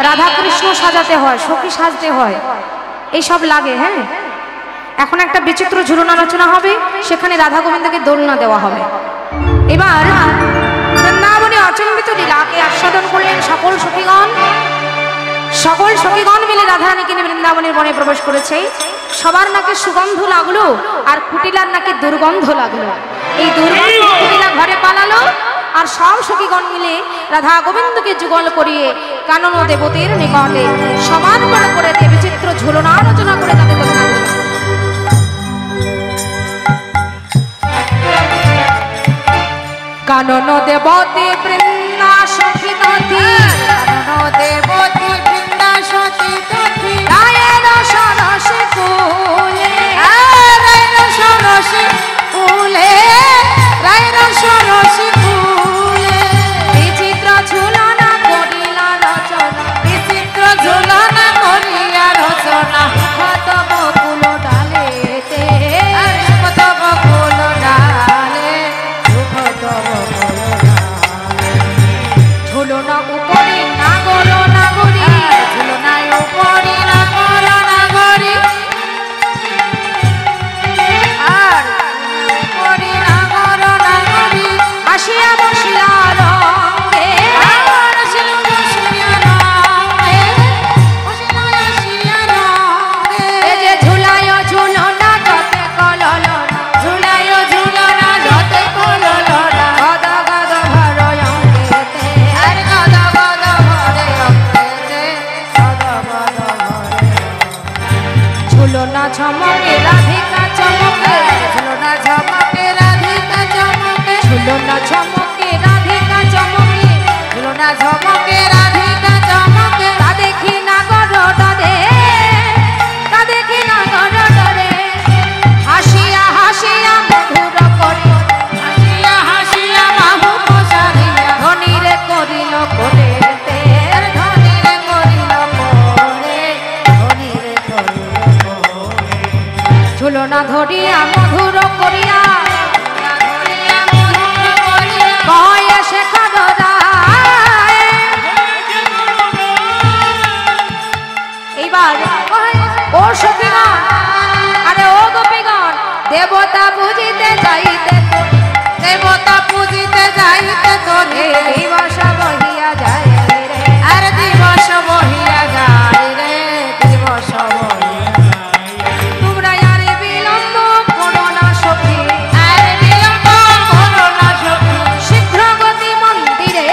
রাধা কৃষ্ণ সাজাতে হয়, সখী সাজতে হয়, এই সব লাগে। হ্যাঁ এখন একটা বিচিত্র ঝুলন আলোচনা হবে, সেখানে রাধা গোবিন্দকে দোলনা দেওয়া হবে। এবার বৃন্দাবনে অচম্বিত লীলাকে আস্বাদন করলেন সকল সখীগণ। সকল সখীগণ মিলে রাধারানীকে নিয়ে বৃন্দাবনের বনে প্রবেশ করেছে। সবার নাকি সুগন্ধ লাগলো আর কুটিলার নাকি দুর্গন্ধ লাগলো। এই দুর্গন্ধ কুটিলা ঘরে পালালো আর সব সখীগণ মিলে রাধা গোবিন্দকে যুগল করিয়ে কানন দেবতীর নিকটে সমান করে দিয়ে বিচিত্র ঝুলনা আলোচনা করে তাকে দোলনা দিল। কানন দেবতী বৃন্দা সখী তথি,
কানন দেবতী বৃন্দা সতী তথি।
রায়ের সরসে কুলে,
রায়ের সরসী ফুলে, রায়ের সরসী ফুলে।
বিচিত্র ঝুলনা করিলা রচনা,
বিচিত্র ঝুলনা করিয়া রচনা।
কত বকুল ডালেতে,
সুখত বকুল ডালে, সুখত বকুল ডালে।
ঝুলনা উপরে নাগর নাগরী,
ঝুলনায় উপরি নাগর নাগরী।
ধরিয়া মধুর করিয়া কয়ে শেখর রায়। এইবার ও সখীগণ, আরে ও গোপীগণ, দেবতা বুঝিতে যাইতে
দেবতা পূজিতে যাইতে তোরে
দিবস বহিয়া যায় রে।
আর দিবস বহিয়া যায় রে, দিবস বহিয়া
তোমরা আর বিলম্ব করো না সখী,
আর বিলম্ব করো না সখী,
শীঘ্র গতি মন্দিরে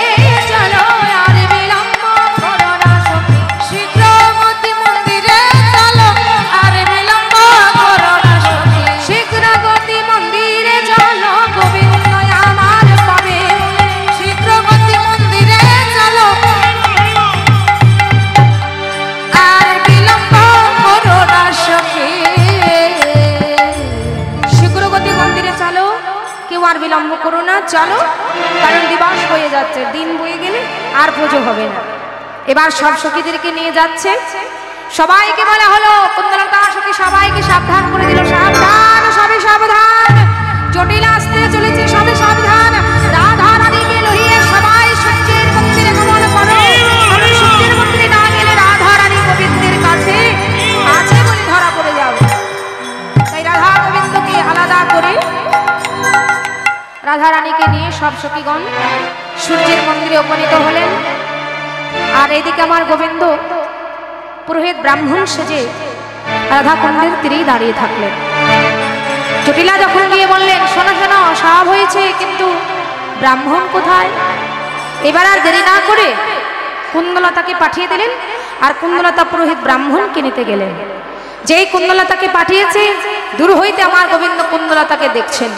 চলো, আর বিলম্ব করো না সখী।
শীঘ্র মতি মন্দিরে চলো, আর বিলম্ব করো না সখী,
শীঘ্র গতি মন্দিরে চলো, গোবিন্দ আমার পাবে।
শীঘ্র মতি মন্দিরে চলো, আর বিলম্ব করো না সখী।
শীঘ্র গতি মন্দিরে চলো, কেউ আর বিলম্ব করো না, চলো, কারণ দিবস হয়ে যাচ্ছে, দিন বয়ে গেলে আর পুজো হবে না। এবার সব সখীদেরকে নিয়ে যাচ্ছে, সবাইকে বলা হলো, কুন্দলতা সখী সবাইকে সাবধান করে দিল, সাবধান, সবে সাবধান, জটিল আসতে চলেছে, সবে সাবধান। রাধা রানীকে লইয়ে সবাই সূর্যের মন্দিরে গমন করো, কারণ সূর্যের মন্দিরে না গেলে রাধা রানী গোবিন্দের কাছে আছে বলে ধরা পড়ে যাবে। তাই রাধা গোবিন্দকে আলাদা করে রাধা রানীকে নিয়ে সব সখীগণ সূর্যের মন্দিরে উপনীত হলেন। আর এইদিকে আমার গোবিন্দ পুরোহিত ব্রাহ্মণ সেজে রাধা কুণ্ডের তীরেই দাঁড়িয়ে থাকলেন। জটিলা যখন গিয়ে বললেন, শোনো শোনো, সব হয়েছে, কিন্তু ব্রাহ্মণ কোথায়? এবার আর দেরি না করে কুন্দলতাকে পাঠিয়ে দিলেন, আর কুন্দলতা পুরোহিত ব্রাহ্মণকে নিতে গেলেন। যেই কুন্দলতাকে পাঠিয়েছে, দূর হইতে আমার গোবিন্দ কুন্দলতাকে দেখছেন।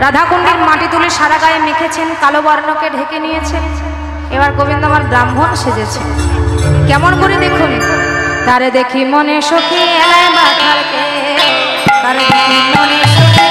রাধাকুণ্ডের মাটি তুলে সারা গায়ে মেখেছেন, কালো বর্ণকে ঢেকে নিয়েছেন। এবার গোবিন্দ আমার ব্রাহ্মণ সেজেছে। কেমন করে দেখুন, তারে দেখি মনে সখী এলায় মাথারকে, তারে দেখি মনে সখী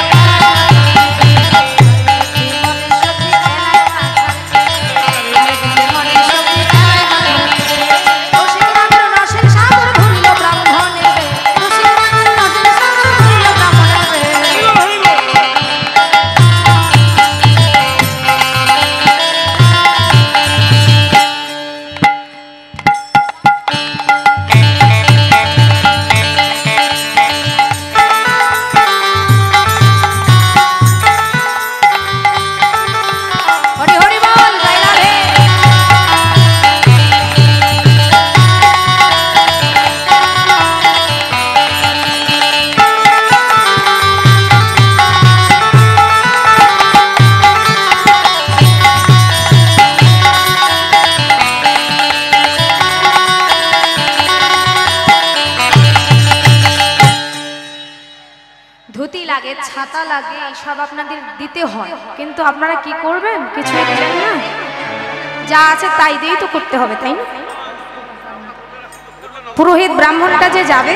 ছাতা লাগে সব আপনাদের দিতে হয়, কিন্তু আপনারা কি করবেন? কিছুই দিলেন না, যা আছে তাই দিয়েই তো করতে হবে, তাই না? পুরোহিত ব্রাহ্মণটা যে যাবে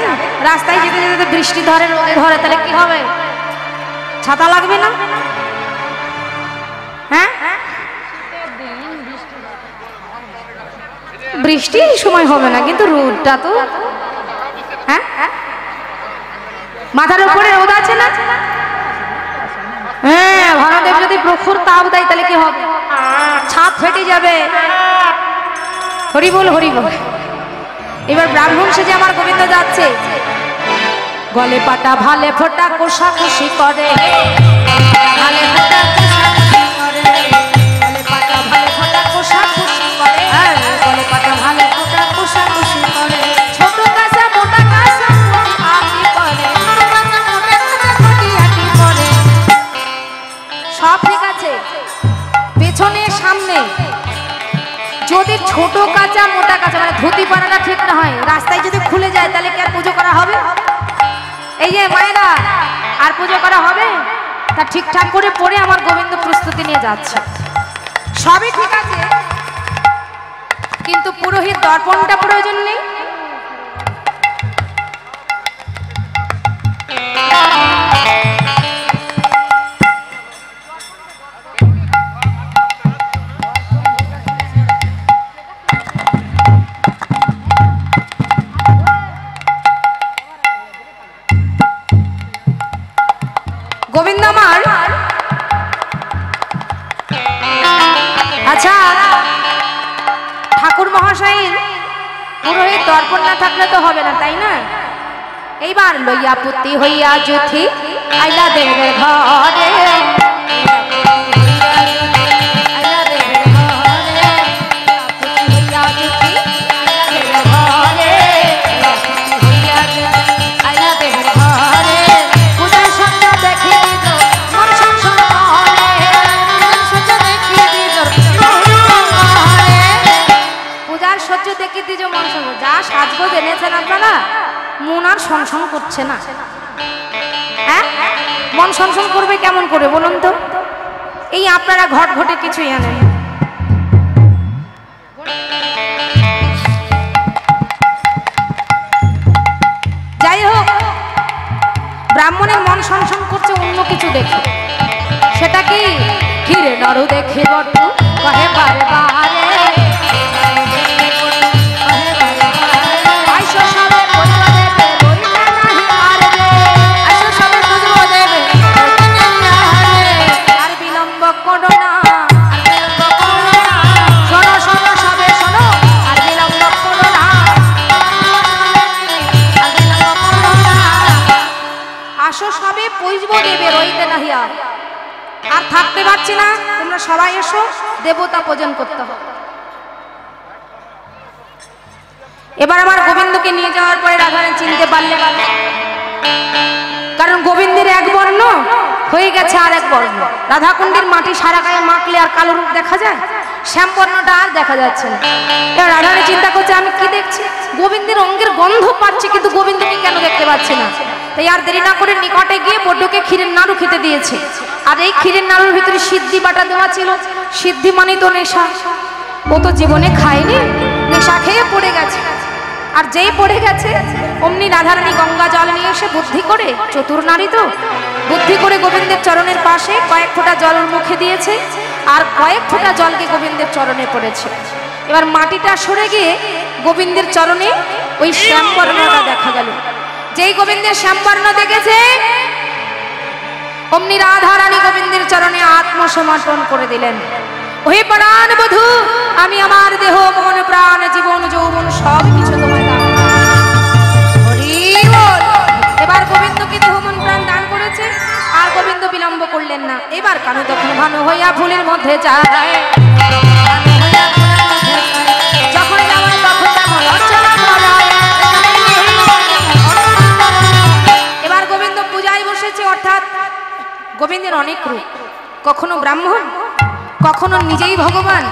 রাস্তায় যেতে যেতে বৃষ্টি ধরে, রোদে ধরে, তাহলে কি হবে? ছাতা লাগবে না? হ্যাঁ, বৃষ্টির সময় হবে না, কিন্তু রোদটা তো, হ্যাঁ, মাথার উপরে রোদ আছে না? হ্যাঁ, ভানুদেব যদি প্রখর তাপ দেয় তাহলে কি হবে? ছাদ ফেটে যাবে। হরি বল, হরি বল। এবার ব্রাহ্মণ সেজে আমার গোবিন্দ যাচ্ছে, গলে পাটা ভালে ফোটা কোষাকুষি করে, ভালে ফোটা কোষাকুষি করে, গলে পাটা ভালে ফোটা কোষাকুষি করে, গলে পাটা ভালে ফোটা কোষাকুষি করে, ছোট কাঁচা মোটা কাঁচা আটি করে, আটি করে, সব ঠিক আছে। পেছনে সামনে যদি ছোট কাঁচা মোটা কাঁচা মানে ধুতি পানাটা ঠিক না হয়, রাস্তায় যদি খুলে যায় তাহলে কি আর পুজো করা হবে? এই যে মায়েরা, আর পুজো করা হবে? তা ঠিকঠাক করে পরে আমার গোবিন্দ প্রস্তুতি নিয়ে যাচ্ছে, সবই ঠিক আছে, কিন্তু পুরোহিত দর্পণটা প্রয়োজন নেই। গোবিন্দ আমার, আচ্ছা ঠাকুর মহাশয়ের পুরোহিত দর্পণ না থাকলে তো হবে না, তাই না? এইবার লইয়া পুতি হইয়া যুথি আইলা দেবের ঘরে, যা সাজগোজ এনেছেন আপনারা, মন আর সংসন করছে না। হ্যাঁ, মন সংসন করবে কেমন করে বলুন তো? এই আপনারা ঘট ঘটে কিছুই আনেন। যাই হোক, ব্রাহ্মণের মন সংসন করছে অন্য কিছু দেখে। সেটা কি? ঘিরে নরু দেখে বটু কহে বারে বারে, আর থাকতে পারছি না, তোমরা সবাই এসো, দেবতা পূজন করতে হবে। এবার আমার গোবিন্দকে নিয়ে যাওয়ার পরে রাধারানী চিনতে পারলে, কারণ গোবিন্দের এক বর্ণ হয়ে গেছে আর এক বর্ণ। রাধাকুণ্ডের মাটি সারা গায়ে মাখলে আর কালো রূপ দেখা যায়, শ্যাম বর্ণটা আর দেখা যাচ্ছে না। এবার রাধারানী চিন্তা করছে, আমি কি দেখছি? গোবিন্দের অঙ্গের গন্ধ পাচ্ছি, কিন্তু গোবিন্দকে কেন দেখতে পাচ্ছি না? তাই আর দেরি না করে নিকটে গিয়ে বড্ডকে ক্ষীরের নাড়ু খেতে দিয়েছে। আর এই ক্ষীরের নাড়ুর ভিতরে সিদ্ধি বাটা দেওয়া ছিল। সিদ্ধি মানে তো নেশা, ও তো জীবনে খায়নি, নেশা খেয়ে পড়ে গেছে। আর যেই পড়ে গেছে অমনি রাধারানী গঙ্গা জল নিয়ে এসে বুদ্ধি করে, চতুর নারী তো, বুদ্ধি করে গোবিন্দের চরণের পাশে কয়েক ফোঁটা জল মুখে দিয়েছে, আর কয়েক ফোঁটা জলকে গোবিন্দের চরণে পড়েছে। এবার মাটিটা সরে গিয়ে গোবিন্দের চরণে ওই শ্যামবর্ণটা দেখা গেল। যেই গোবিন্দের শ্যামবর্ণ দেখেছে অমনি রাধারানী গোবিন্দের চরণে আত্মসমর্পণ করে দিলেন। ওহে প্রাণ বধূ, আমি আমার দেহ মন প্রাণ জীবন যৌবন সব কিছু তোমায় দান করলাম। এবার গোবিন্দকে দেহ মন প্রাণ দান করেছে, আর গোবিন্দ বিলম্ব করলেন না। এবার কানু তখন ভানু হইয়া ফুলের মধ্যে যায়, যখন যাওয়ার তখন যেমন অর্চনা করায়। এবার গোবিন্দ পূজায় বসেছে, অর্থাৎ গোবিন্দের অনেক রূপ, কখনো ব্রাহ্মণ, কখনো নিজেই ভগবান,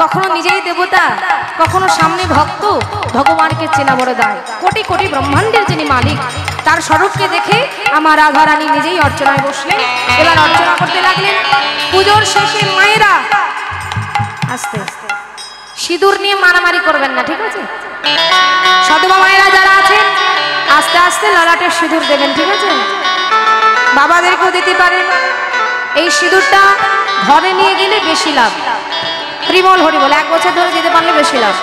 কখনো নিজেই দেবতা, কখনো সামনে ভক্ত। ভগবানকে চেনা বড় দায়। কোটি কোটি ব্রহ্মাণ্ডের যিনি মালিক, তার স্বরূপকে দেখে আমার রাধারানী নিজেই অর্চনায় বসলেন। এবার অর্চনা করতে লাগলেন। পুজোর শেষে মায়েরা আস্তে আস্তে সিঁদুর নিয়ে মারামারি করবেন না, ঠিক আছে? সদমা মায়েরা যারা আছেন আস্তে আস্তে ললাটে সিঁদুর দেবেন, ঠিক আছে? বাবাদেরকেও দিতে পারেন। এই সিঁদুরটা ঘরে নিয়ে গেলে বেশি লাভ। হরিবল হরিবল, 1 বছর ধরে দিতে পারলে বেশি লাভ।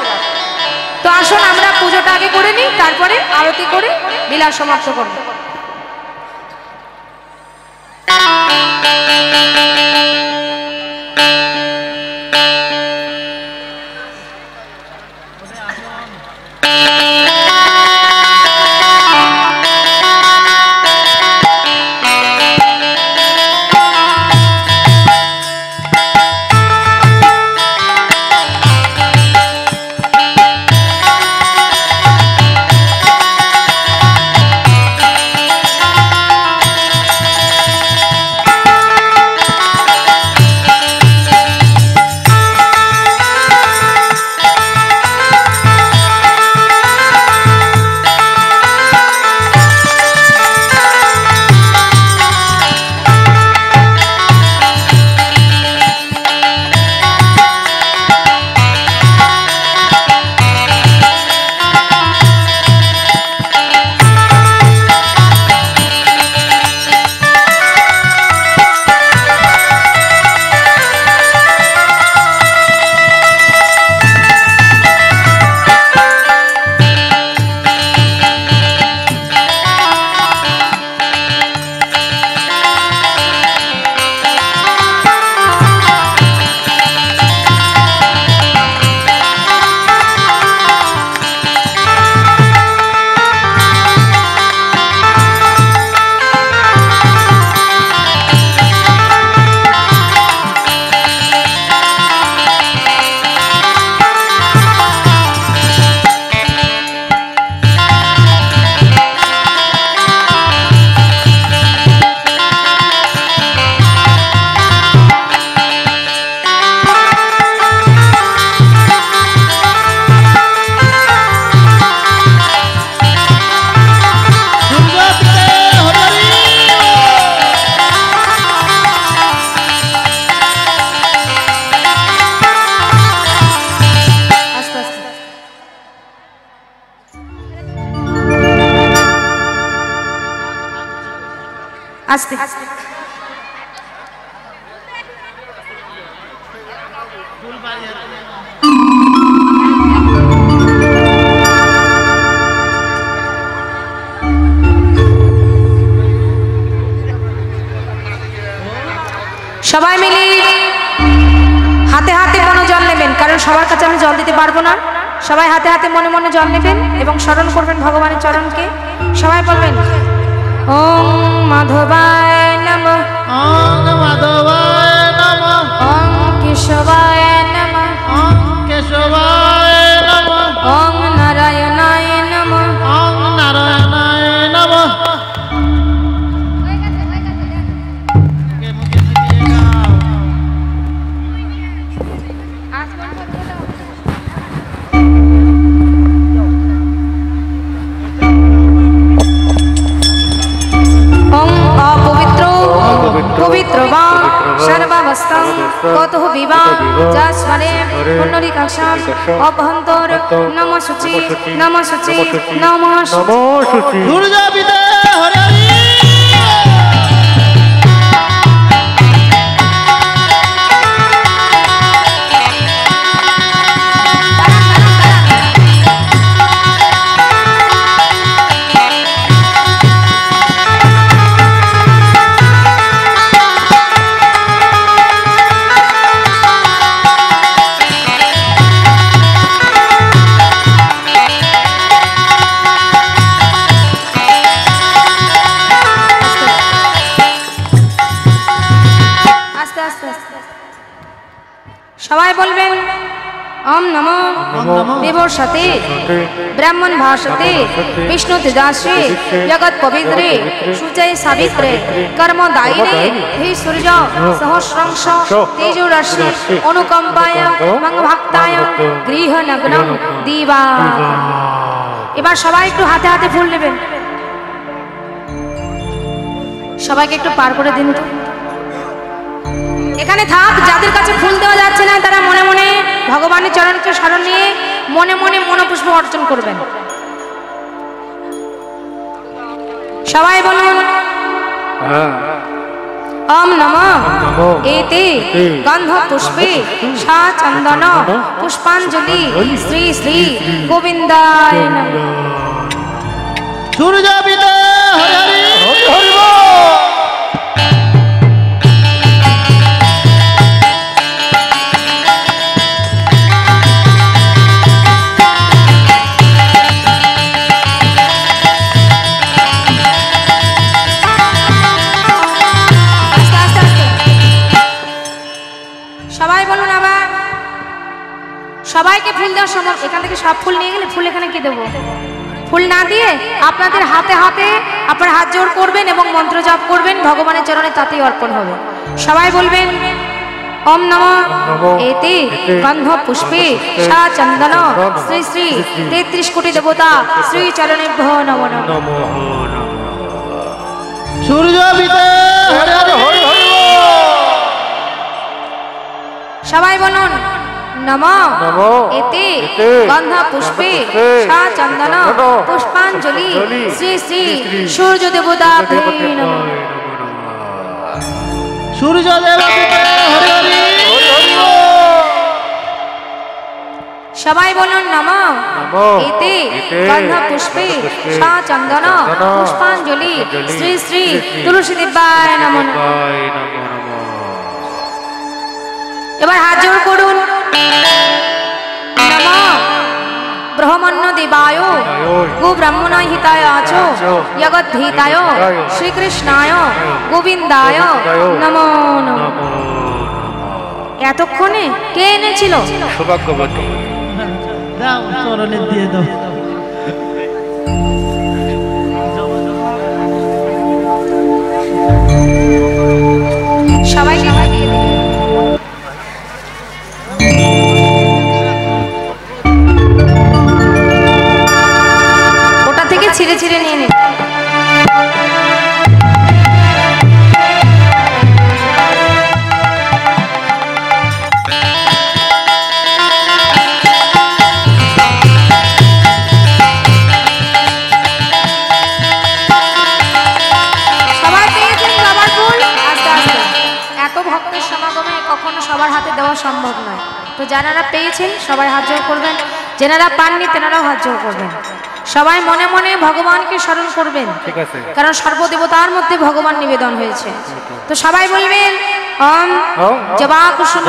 তো আসুন আমরা পুজোটা আগে করে নিই, তারপরে আরতি করে লীলা সমাপ্ত করব। আস্তে সবাই মিলে হাতে হাতে মনে জল নেবেন, কারণ সবার কাছে আমি জল দিতে পারবো না। সবাই হাতে হাতে মনে মনে জল নেবেন এবং স্মরণ করবেন ভগবানের চরণকে। সবাই বলবেন ওম মাধবায় নমঃ,
ওম মাধবায় নমঃ,
ওম কেশবায় নমঃ,
ওম কেশবায় নমঃ,
ওম নারায়ণায় নমঃ।
ওম নারায়ণায় নমঃ।
পবিত্র বা সর্বাবস্থাং কতঃ বিবাহ যস্মরে পুণ্ডরীকাক্ষাং অভ্যন্তর নমঃ শুচি নমঃ শুচি নমঃ শুচি।
দুর্গা বিদে হরি হরি।
সবাই বলবেন ওম নমো দেবর সাথে ব্রাহ্মণ ভাষতে বিষ্ণু তেজাশ্রী জগৎ পবিত্রে সুজয় সাবিত্রে কর্মদায়িনে হে সূর্য সহস্রাংশ তেজোরাশি অনুকম্পায় মং ভক্তায় গৃহনগ্নং দিবা। এবার সবাই একটু হাতে হাতে ফুল নেবেন। সবাইকে একটু পার করে দিন তো। এখানে থাক, যাদের কাছে ফুল দেওয়া যাচ্ছে না তারা মনে মনে ভগবানের চরণকে স্মরণ নিয়ে মনে মনে মনোপুষ্প অর্জন করবেন। সবাই বলুন ওম নমঃ এতে গন্ধ পুষ্পে সা চন্দন পুষ্পাঞ্জলি শ্রী শ্রী গোবিন্দায় নমঃ।
সূর্য পিতা হরি হরি হরি বল।
সবাই বলুন আবার। সবাইকে ফুল দেওয়ার সময় এখান থেকে সব ফুল নিয়ে গেলে ফুল এখানে কি দেবো? ফুল না দিয়ে আপনাদের হাতে হাতে আপনার হাত জোড় করবেন এবং মন্ত্র জপ করবেন, ভগবানের চরণে তাতেই অর্পণ হবে। সবাই বলবেন ওম নমঃ এতে গন্ধ পুষ্পে সা চন্দন শ্রী শ্রী 33 কোটি দেবতা শ্রী চরণেভ্যো নমঃ নমঃ।
সূর্য পিতা হরি হরি হরি বল।
সবাই বলুন নমঃ এতে গন্ধ পুষ্পে সা চন্দন পুষ্পাঞ্জলি শ্রী শ্রী সূর্য দেবতাভ্যে নমঃ।
সূর্য দেব পিতা হরি হরি হরি বল।
সবাই বলুন নমঃ এতে গন্ধ পুষ্পে সা চন্দন পুষ্পাঞ্জলি শ্রী শ্রী তুলসী দেবায় নমঃ। এবার হাত জোড় করুন। নমঃ ব্রহ্মণ্য দেবায় গো ব্রাহ্মণ হিতায় আচো জগদ্ধিতায় শ্রীকৃষ্ণায় গোবিন্দায় নমো নমঃ। এতক্ষণে কে এনেছিল?
সৌভাগ্যবতী।
দাও চরণে দিয়ে দাও।
সবাইকে দিয়ে দিন। ওটা থেকে ছিঁড়ে ছিঁড়ে নিয়ে নিন। সবাই পেয়েছেন জবার ফুল? আস্তে আস্তে, এত ভক্তের সমাগমে কখনো সবার হাতে দেওয়া সম্ভব নয়। তো যারা পেয়েছেন সবাই হাত জোড় করবেন, যারা পাননি তেনারাও হাত জোড় করবেন। সবাই মনে মনে ভগবানকে স্মরণ করবেন,
ঠিক আছে।
কারণ সর্বদেবতার মধ্যে ভগবান নিবেদন হয়েছে। তো সবাই বলবেন ওম জবা কুসুম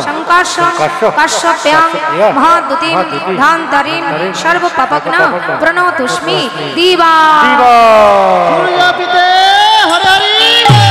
সংকর্ষণ কাশ্যপ্যাং মহাদ্যুতিম ধান্তরিম সর্বপাপগ্ন প্রণতোস্মি দিবা।
সূর্য পিতা হরি হরি বল।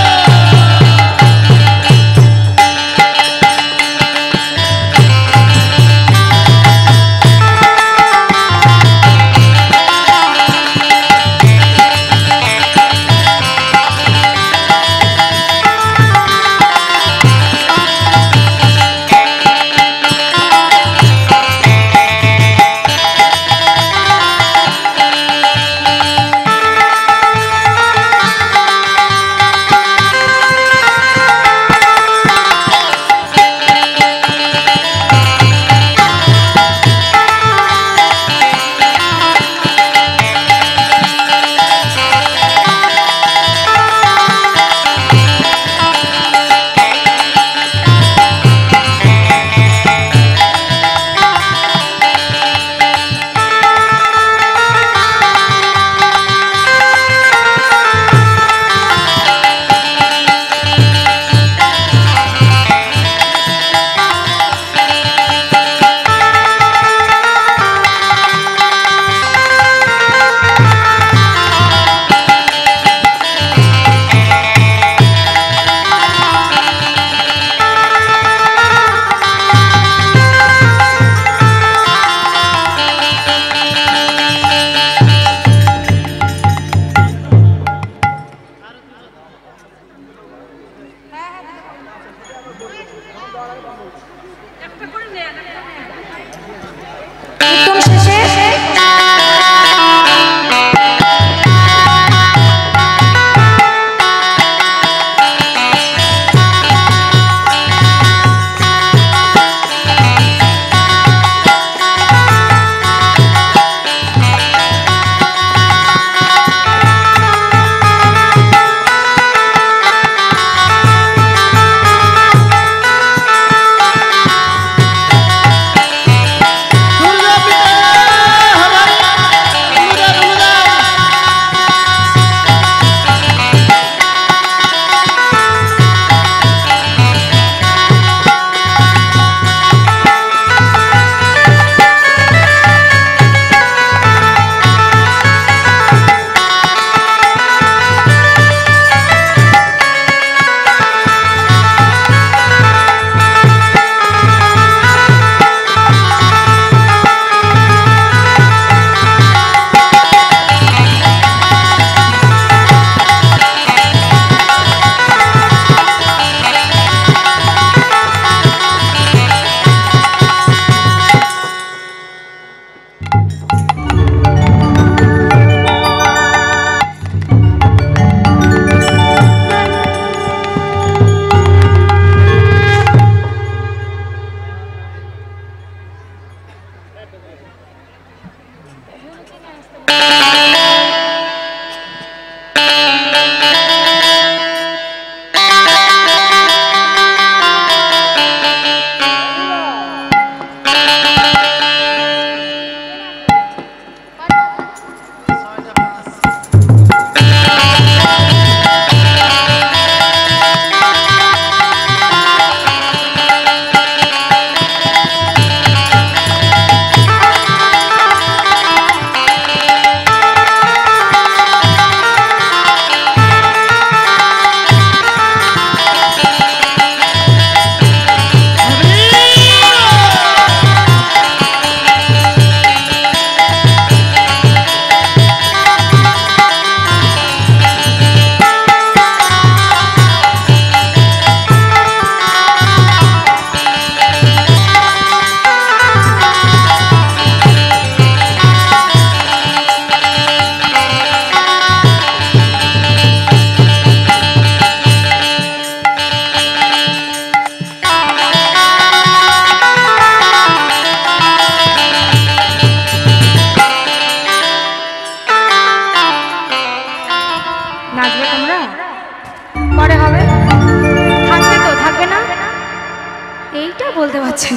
বলতে পারছেন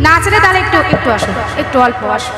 নাচলে তাহলে একটু একটু আসো, একটু অল্প আসো।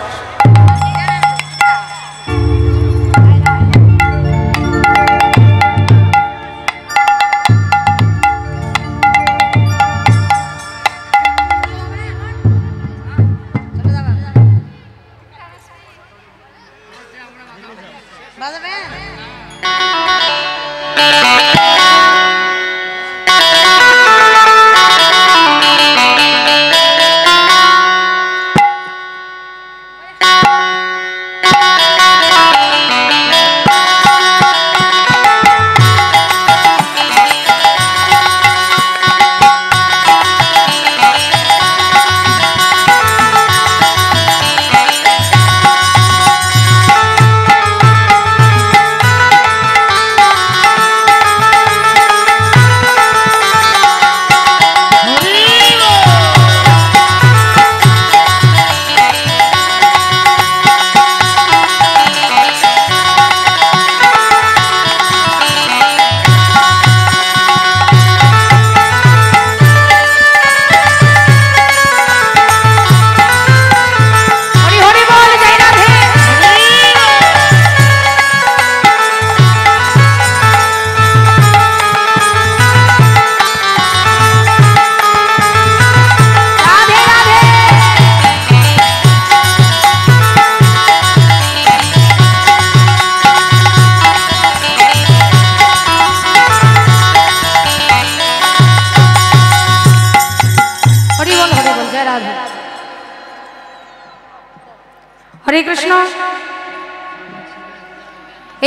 হরে কৃষ্ণ।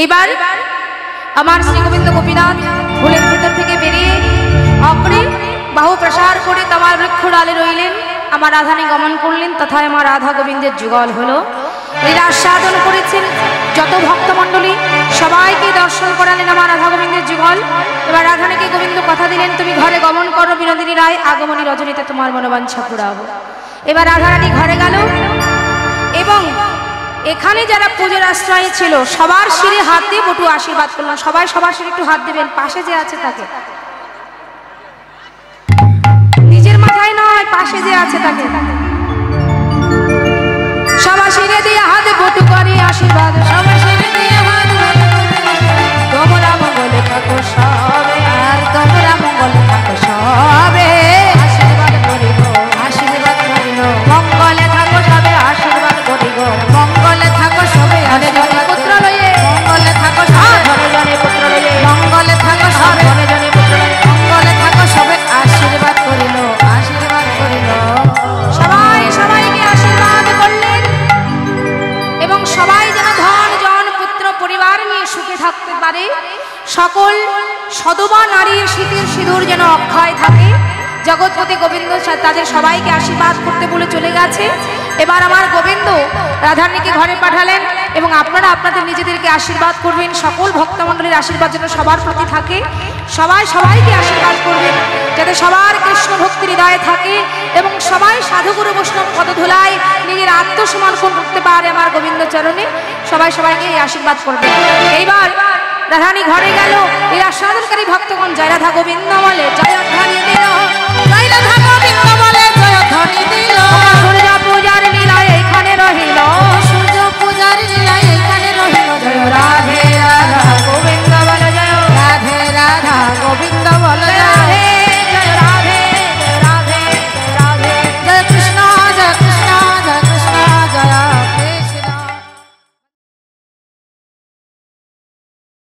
এইবার আমার শ্রী গোবিন্দ গোপীনাথ ফুলের ভিতর থেকে বেরিয়ে অগ্রে বাহু প্রসার করে তামার বৃক্ষ ডালে রইলেন। আমার রাধানী গমন করলেন, তথা আমার রাধা গোবিন্দের যুগল হলো। লীলা আস্বাদন করেছেন যত ভক্তমণ্ডলী, সবাইকে দর্শন করালেন আমার রাধা গোবিন্দের যুগল। এবার রাধানীকে গোবিন্দ কথা দিলেন, তুমি ঘরে গমন করো, বিনোদিনী রায় আগমনী রজনীতে তোমার মনোবাঞ্ছা পুরাবো। এবার রাধারানী ঘরে গেল এবং এখানে যারা পুজোর আশ্রয়ে ছিল সবার শিরে হাত দিয়ে বটু আশীর্বাদ করলাম। সবাই সবার শিরে একটু হাত দেবেন, পাশে যে আছে তাকে, নিজের মাথায় নয়, পাশে যে আছে তাকে সবার শিরে দিয়ে হাত বটু করে আশীর্বাদ। সবার শিরে দিয়ে হাত তোমরা মঙ্গলে থাকো সবে, আর তোমরা মঙ্গলে থাকো সবে, আশীর্বাদ করিব, আশীর্বাদ করিব, মঙ্গলে থাকো সবে, আশীর্বাদ করিব, মঙ্গলে থাকো সবে, ধনে ধনে পুত্র লয়ে, মঙ্গলে থাকো সবে, ধনে ধনে পুত্র লয়ে, মঙ্গলে থাকো সবে, ধনে ধনে পুত্র লয়ে, মঙ্গলে থাকো সবে, আশীর্বাদ করিল, আশীর্বাদ করিল। সবাই সবাইকে আশীর্বাদ করলেন এবং সবাই যেন ধন জন পুত্র পরিবার নিয়ে সুখে থাকতে পারে। সকল সদবা নারীর শীতের সিঁদুর যেন অক্ষয় থাকে। জগৎপতি গোবিন্দ তাদের সবাইকে আশীর্বাদ করতে বলে চলে গেছে। এবার আমার গোবিন্দ রাধারানীকে ঘরে পাঠালেন এবং আপনারা আপনাদের নিজেদেরকে আশীর্বাদ করবেন। সকল ভক্তমণ্ডলীর আশীর্বাদ যেন সবার প্রতি থাকে। সবাই সবাইকে আশীর্বাদ করবেন যাতে সবার কৃষ্ণ ভক্তি হৃদয়ে থাকে এবং সবাই সাধুগুরু বৈষ্ণব পদধূলায় নিজের আত্মসমর্পণ করতে পারে আমার গোবিন্দ চরণে। সবাই সবাইকে এই আশীর্বাদ করবেন। এইবার রাধারানী ঘরে গেল, এই আস্বাদনকারী ভক্তগণ জয় রাধা গোবিন্দ বলে, জয়